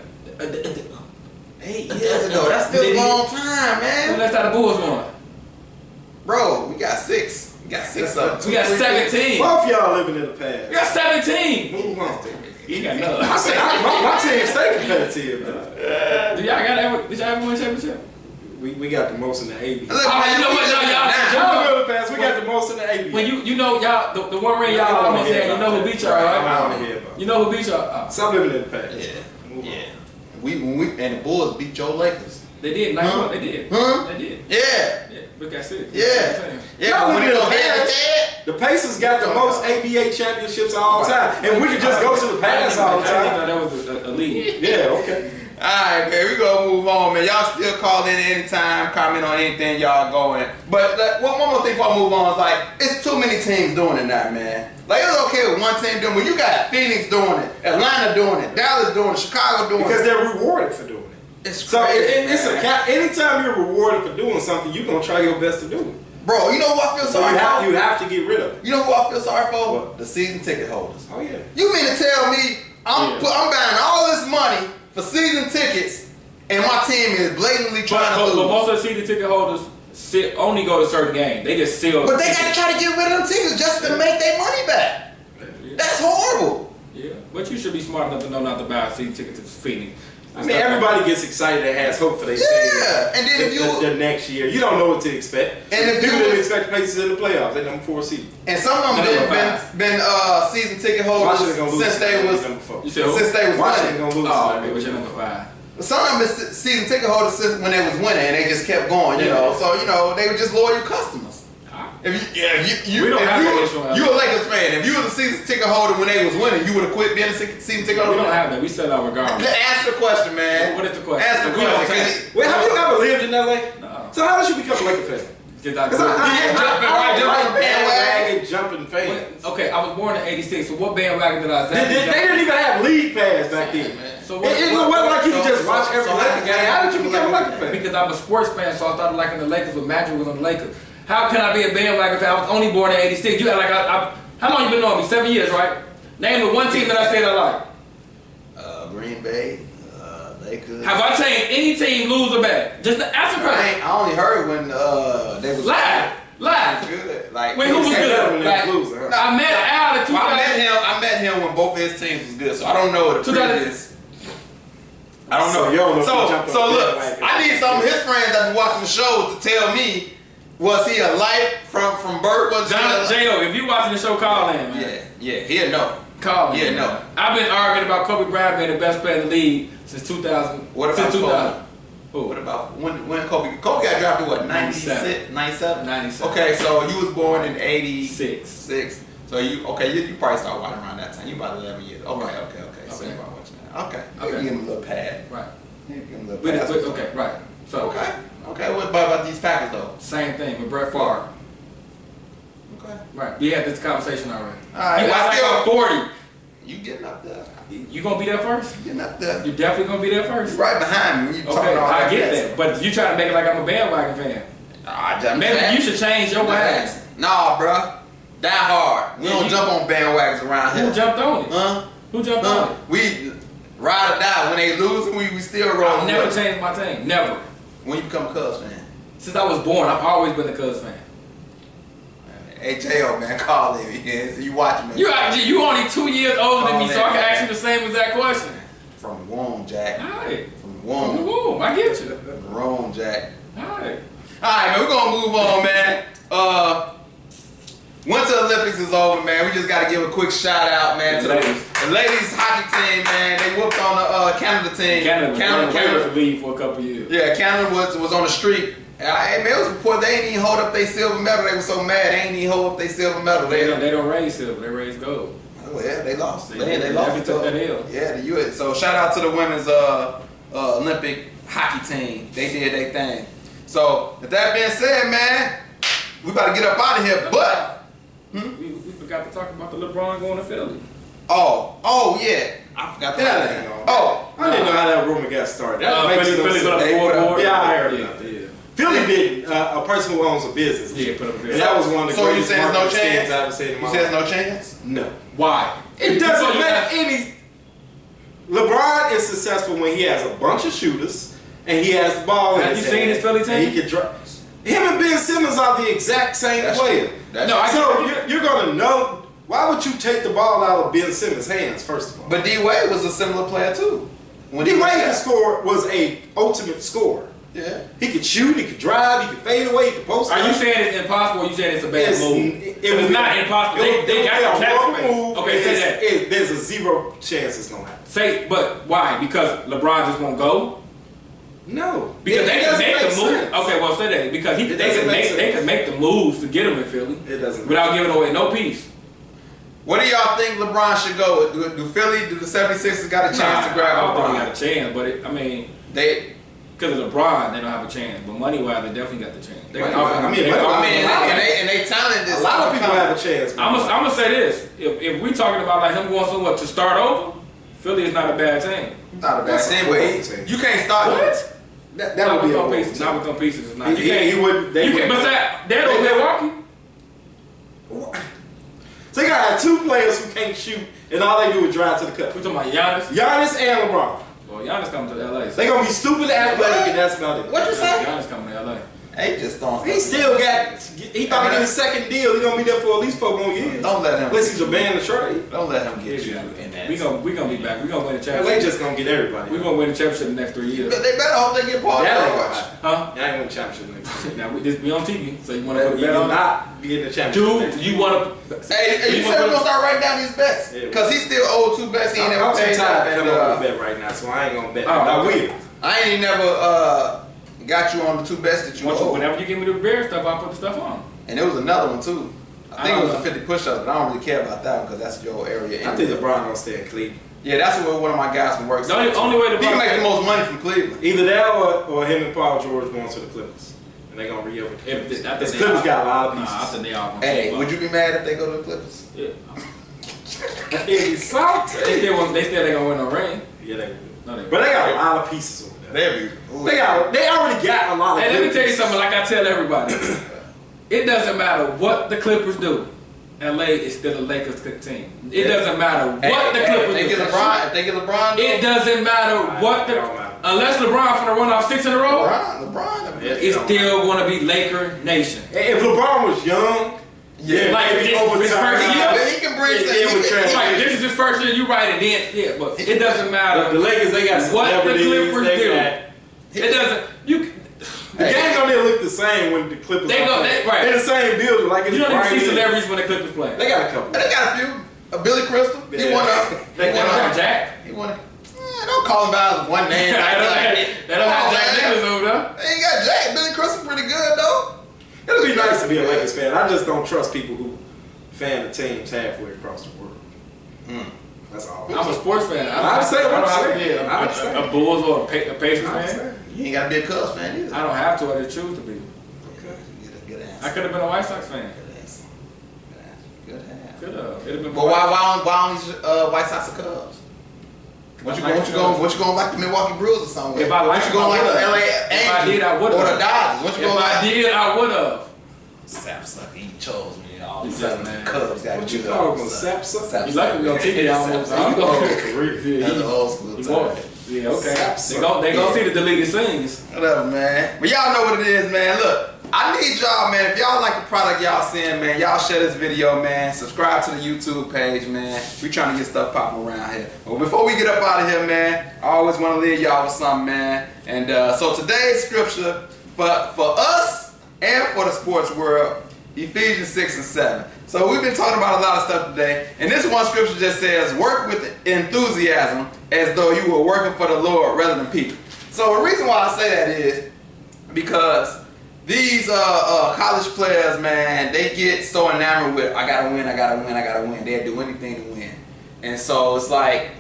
8 years ago. That's still a long time, man. That's how the Bulls won. Bro, we got 6. We got 6 of them. We got 17. Both y'all living in the past. We got 17. Move on. You got none. I said, my team stay competitive, man. Did y'all ever win a championship? We got the most in the 80s. Look, Oh, man, you know what, y'all Y'all pass. We got the most in the 80s. When you know y'all the one ring y'all almost had, you know who beat y'all, I right? don't want to hear about it. You know who beat y'all? Stop living in the past. Yeah. Move on. Yeah. And the Bulls beat your Lakers. They did. Huh? They did. Huh? They did. Yeah. Yeah. We got 6. Yeah. Yeah, Y'all but when living it in go the head to past. head, The Pacers got the most ABA championships of all time, and we could just go to the past all the I time. didn't know that was a league. Yeah, okay. Alright, man, we gonna move on, man. Y'all still call in anytime, comment on anything y'all going. But one more thing before I move on is like, it's too many teams doing it now, man. Like, it's okay with one team doing it. When you got Phoenix doing it, Atlanta doing it, Dallas doing it, Chicago doing Because it. they're rewarded for doing it. It's So crazy, it's a man. cap. Anytime you're rewarded for doing something, you're gonna try your best to do it. Bro, you know who I feel So sorry for? you have to get rid of it. You know who I feel sorry for? What? The season ticket holders. Oh yeah. You mean to tell me I'm buying all this money for season tickets and my team is blatantly trying to But lose? most of the season ticket holders only go to certain games. They just sell. But they gotta try to get rid of them tickets just to make their money back. That's horrible. Yeah, but you should be smart enough to know not to buy a season ticket to Phoenix. I mean, everybody gets excited and has hope for their team. Yeah, and then if you the next year, you don't know what to expect. And if people you didn't was- expect places in the playoffs, they number 4 seed. and some of them been season ticket holders Washington gonna lose since they was number 4. You said who? since they was Washington winning. gonna lose. Oh, okay, what's your number 5? Some of them been season ticket holders since when they was winning and they just kept going, you know. So you know they were just loyal customers. We don't have that issue in you a Lakers fan. If you was a season ticket holder when they was winning, you would have quit being a season ticket holder. We don't have that. We sell out regardless. Answer the question, man. What is the question? Answer the We don't question. take- Well, have you ever lived in LA? No. So how did you become a Laker fan? Because I bandwagon jumping fans. Okay, I was born in '86. So what bandwagon did I say? They didn't even have league pass back then. So It wasn't like you could just watch every so Laker game. How did you become a Laker fan? Because I'm a sports fan, so I started liking the Lakers when Magic was on the Lakers. How can I be a bandwagon fan? I was only born in '86. You act like how long you been knowing me? 7 years, right? Name the one team that I said I like. Green Bay, Lakers. Have I changed any team, lose or bad? Just answer the question. I only heard when they was Lie. good. Like Wait, who was good? Like, loser, huh? I met Al in 2000. I met him when both of his teams was good, so I don't know the 2000. previous. I don't know. So you don't know if you jumped So on look, bandwagon. I need some of his friends that be watching the show to tell me, was he a light from birth? Was he John a J.O., if you watching the show, call in, man. Yeah, he'll know. Call in. Yeah, man. no. I've been arguing about Kobe Bryant being the best player in the league since 2000. What about since 2000? What about when Kobe got drafted? What, 96, 97? 97. Okay, so you was born in 86. Six. So you probably started watching around that time. You about 11 years. Okay. So you probably watching that. Okay. Okay. Give him a little pad. Right. Give him a little But pass. okay, right. So Okay. What about these Packers though? same thing with Brett Favre. Okay. Right. We had this conversation already. All right. You I act like I'm 40. You getting up there? You gonna be there first? You getting up there? You definitely gonna be there first. Right behind me. You talking Okay, all I that get mess. that, but you try to make it like I'm a bandwagon fan. Maybe you should change your wagon. Nah, bruh. Die hard. We don't jump on bandwagons around here. Who jumped on it? Huh? Who jumped on it? We ride or die. When they lose, we still roll. I've never changed my team. Never. When you become a Cubs fan. Since I was born, I've always been a Cubs fan. Hey, J.O., man, call him. So you watching me. You only 2 years older than me, so I can ask you the same exact question. From the womb, Jack. Alright. From the From the womb. womb, I get you. From the womb, Jack. Alright. Alright, man, we're gonna move on, man. Winter Olympics is over, man. We just gotta give a quick shout out, man, to the ladies hockey team, man. They whooped on the Canada team. Canada was leave for a couple years. Yeah, Canada was on the street. Hey, man, it was a report they ain't even hold up their silver medal. They were so mad they ain't even hold up their silver medal. They don't raise silver, they raise gold. Well, yeah, they lost. They They lost. took that L. Yeah, the U.S. So shout out to the women's Olympic hockey team. They did their thing. So with that being said, man, we about to get up out of here. But we forgot to talk about the LeBron going to Philly. oh yeah, I forgot That that. ain't on. Oh, I didn't know how that rumor got started. That makes no Philly sense. put up They a put up- scoreboard. Yeah, I heard Yeah, about that. yeah. Philly did a person who owns a business. Yeah, put up a And bid. that was one of the so you greatest say there's no marketing chance? schemes I've ever seen in You my say there's life. no chance? No. Why? It doesn't make any. LeBron is successful when he has a bunch of shooters and he has the ball. Have in you his seen hand, his Philly team? and he can drive. Him and Ben Simmons are the exact same That's player. true. That's No, I true. So you're gonna know. Why would you take the ball out of Ben Simmons' hands first of all? But D Wade was a similar player too. When D he was Wade there. score was a ultimate scorer. Yeah. He could shoot, he could drive, he could fade away, he could post. Are you up. saying it's impossible or you saying it's a bad It's- move? It's not impossible. They got the cap space. Okay, say that. There's a 0 chance it's gonna happen. Say, but why? Because LeBron just won't go? No, Because they can doesn't make the make move. sense. Okay, well say that because It doesn't make sense. they can make the moves to get him in Philly It doesn't. without giving away no piece. What do y'all think LeBron should go with? Do the 76ers got a chance to grab I don't think he LeBron? got a chance, but I mean, They, because of LeBron, they don't have a chance. But money wise, they definitely got the chance. They can Money-wise, offer him- I mean, they can money-wise, offer I mean, him- and they talent is A lot of people have a chance. I'm gonna say this: if we talking about like him going somewhere to start over, Philly is not a bad team. not a bad That's thing, a but horrible team. you can't start. What? That Not would be with a no horrible pieces. team. Not with no pieces. It's not. He wouldn't. They You can, wouldn't. but that over Milwaukee. So you gotta have two players who can't shoot, and all they do is drive to the cup. We talking about Giannis. Giannis and LeBron. Well, Giannis coming to LA. They gonna be stupid athletic, and that's about it. What you say? Giannis coming to LA. They just don't. He still got. He thought he get his second deal. He gonna be there for at least 4 more years. Don't let him. Unless he's a ban the trade. Don't let him get you in that. We gonna be back. We gonna win the LA championship. just gonna get everybody. We gonna win the championship the next 3 years. But they better hope they get Paul That ain't George. gonna happen. Huh? Y'all ain't gonna championship next year. Now we just be on TV. So you wanna put a You bet on that? cannot be in the championship. next Dude, year. you wanna? Hey, you said we're gonna start writing down these bets Yeah. because he still owed 2 bets. He ain't never I'm too paid. tired to And, come up with a bet right now, so I ain't gonna bet. Oh, I okay. will. I ain't never got you on the 2 bets that you owed. Whenever you give me the bear stuff, I'll put the stuff on. And there was another one too. I think it was the 50 push-ups, but I don't really care about that one because that's your area. I think LeBron don't stay in Cleveland. Yeah, that's where one of my guys from work. The only way he can make the most money from Cleveland. Either that or him and Paul George going to the Clippers. And they're going to re-up with the Clippers. The Clippers got a lot of pieces. I think they all Hey, would you be mad if they go to the Clippers? Yeah. He's salty. They still ain't gonna win no ring. Yeah, they will. No, they But they got a lot of pieces over there. They They already got a lot of Hey, let me good tell you pieces. something. Like I tell everybody, it doesn't matter what the Clippers do. LA is still a Lakers team. It doesn't matter what the Clippers If do. they get LeBron, It doesn't matter what the unless LeBron finna run off 6 in a row. LeBron, It's still gonna be Laker Nation. If LeBron was young, Like this his first year. he can bring Like this is his first year. You right, and then but it doesn't matter. the Lakers, they got What the celebrities. Clippers They do. got, It doesn't. the game don't even look the same when the Clippers They go- are they- playing. right. They're the same building. Like it's You don't even see brand new. celebrities when the Clippers play. They got a couple. They got a few. Billy Crystal. He Yeah. won up. They They don't have Jack. He won. Don't call him by his one name. They don't have Jack Nicholson over there. They ain't got Jack. Billy Crystal pretty good though. It'll be nice to be a Lakers fan. I just don't trust people who fan the teams halfway across the world. That's all. I'm a sports fan. I understand what I'm saying. Yeah, I understand. a Bulls or a Pacers I fan. understand. You ain't gotta be a Cubs fan either. I don't have to. I just choose to be. Okay. Good I answer. could have been a White Sox fan. Good answer. Could have. It'd have been. But why only White Sox or Cubs? What you going like the Milwaukee Brewers or something? If I liked you going like the LA If I Angels did, I would have. or the Dodgers? What you If going I like? did, I would have. Sapsucker, he chose me. All of a Yeah, sudden, man. the Cubs got What to you do call that. them? Sapsucker? You lucky we on TV almost. I'm Oh, going. for real. That's the old school You time. want it? Yeah, okay. Sapsucker. They gon' see the deleted scenes. Whatever, man. But y'all know what it is, man. Look, I need y'all, man. If y'all like the product y'all seeing, man, y'all share this video, man. Subscribe to the YouTube page, man. We trying to get stuff popping around here. But before we get up out of here, man, I always want to leave y'all with something, man. And so today's scripture for us and for the sports world, Ephesians 6 and 7. So we've been talking about a lot of stuff today. And this one scripture just says, work with enthusiasm as though you were working for the Lord rather than people. So the reason why I say that is because these college players, man, they get so enamored with, I gotta win, I gotta win, I gotta win. They'll do anything to win. And so it's like,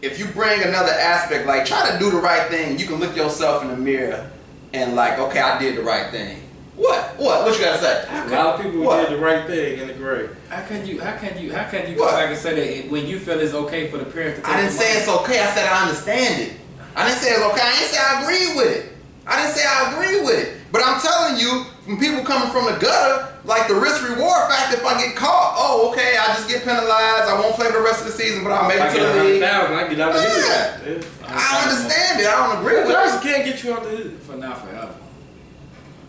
if you bring another aspect, like try to do the right thing, you can look yourself in the mirror and like, okay, I did the right thing. What you gotta say? A lot of people What? did the right thing in the grade. How can you go What? back and say that when you feel it's okay for the parents to take I didn't the say money? it's okay, I said I understand it. I didn't say it's okay, I didn't say I agree with it. I didn't say I agree with it. But I'm telling you, from people coming from the gutter, like the risk reward factor, if I get caught, oh, okay, I just get penalized, I won't play for the rest of the season, but I'll make it to the league. I get out of Yeah. here. I understand it, I don't agree The with it. jersey can't get you out the hood. For now, forever.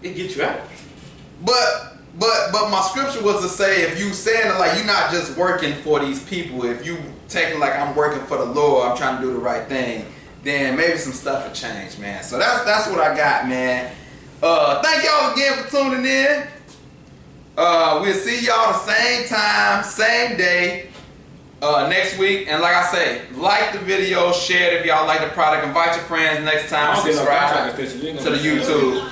It get you out. But my scripture was to say, if you saying it like you're not just working for these people, if you taking like I'm working for the Lord, I'm trying to do the right thing, then maybe some stuff will change, man. So that's what I got, man. Thank y'all again for tuning in. We'll see y'all the same time, same day, next week. And like I say, like the video, share it if y'all like the product, invite your friends next I time, don't get no subscribe contract extension. You ain't to gonna the get no- YouTube.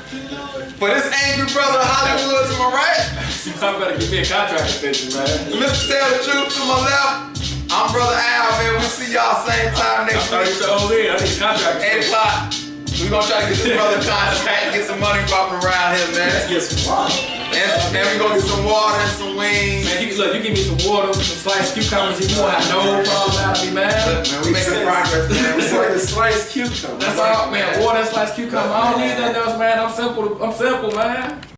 For this angry brother Hollywood to my right, You better give me a contract extension, man. Mr. Tell the Truth to my left, I'm Brother Al, man. We'll see y'all same time next I week, thought you said, oh, yeah, I need a contract 8 extension. o'clock. We're gonna try to get this brother contract, get some money popping around here, man. Let's get some water. And we're gonna get some water and some wings. Man, you give me some water, some sliced cucumbers, and you won't have no problem out of me, man. Man, we making progress, man. It's like a sliced cucumber. That's all, man. Water and sliced cucumber. I don't need nothing else, man. I'm simple, man.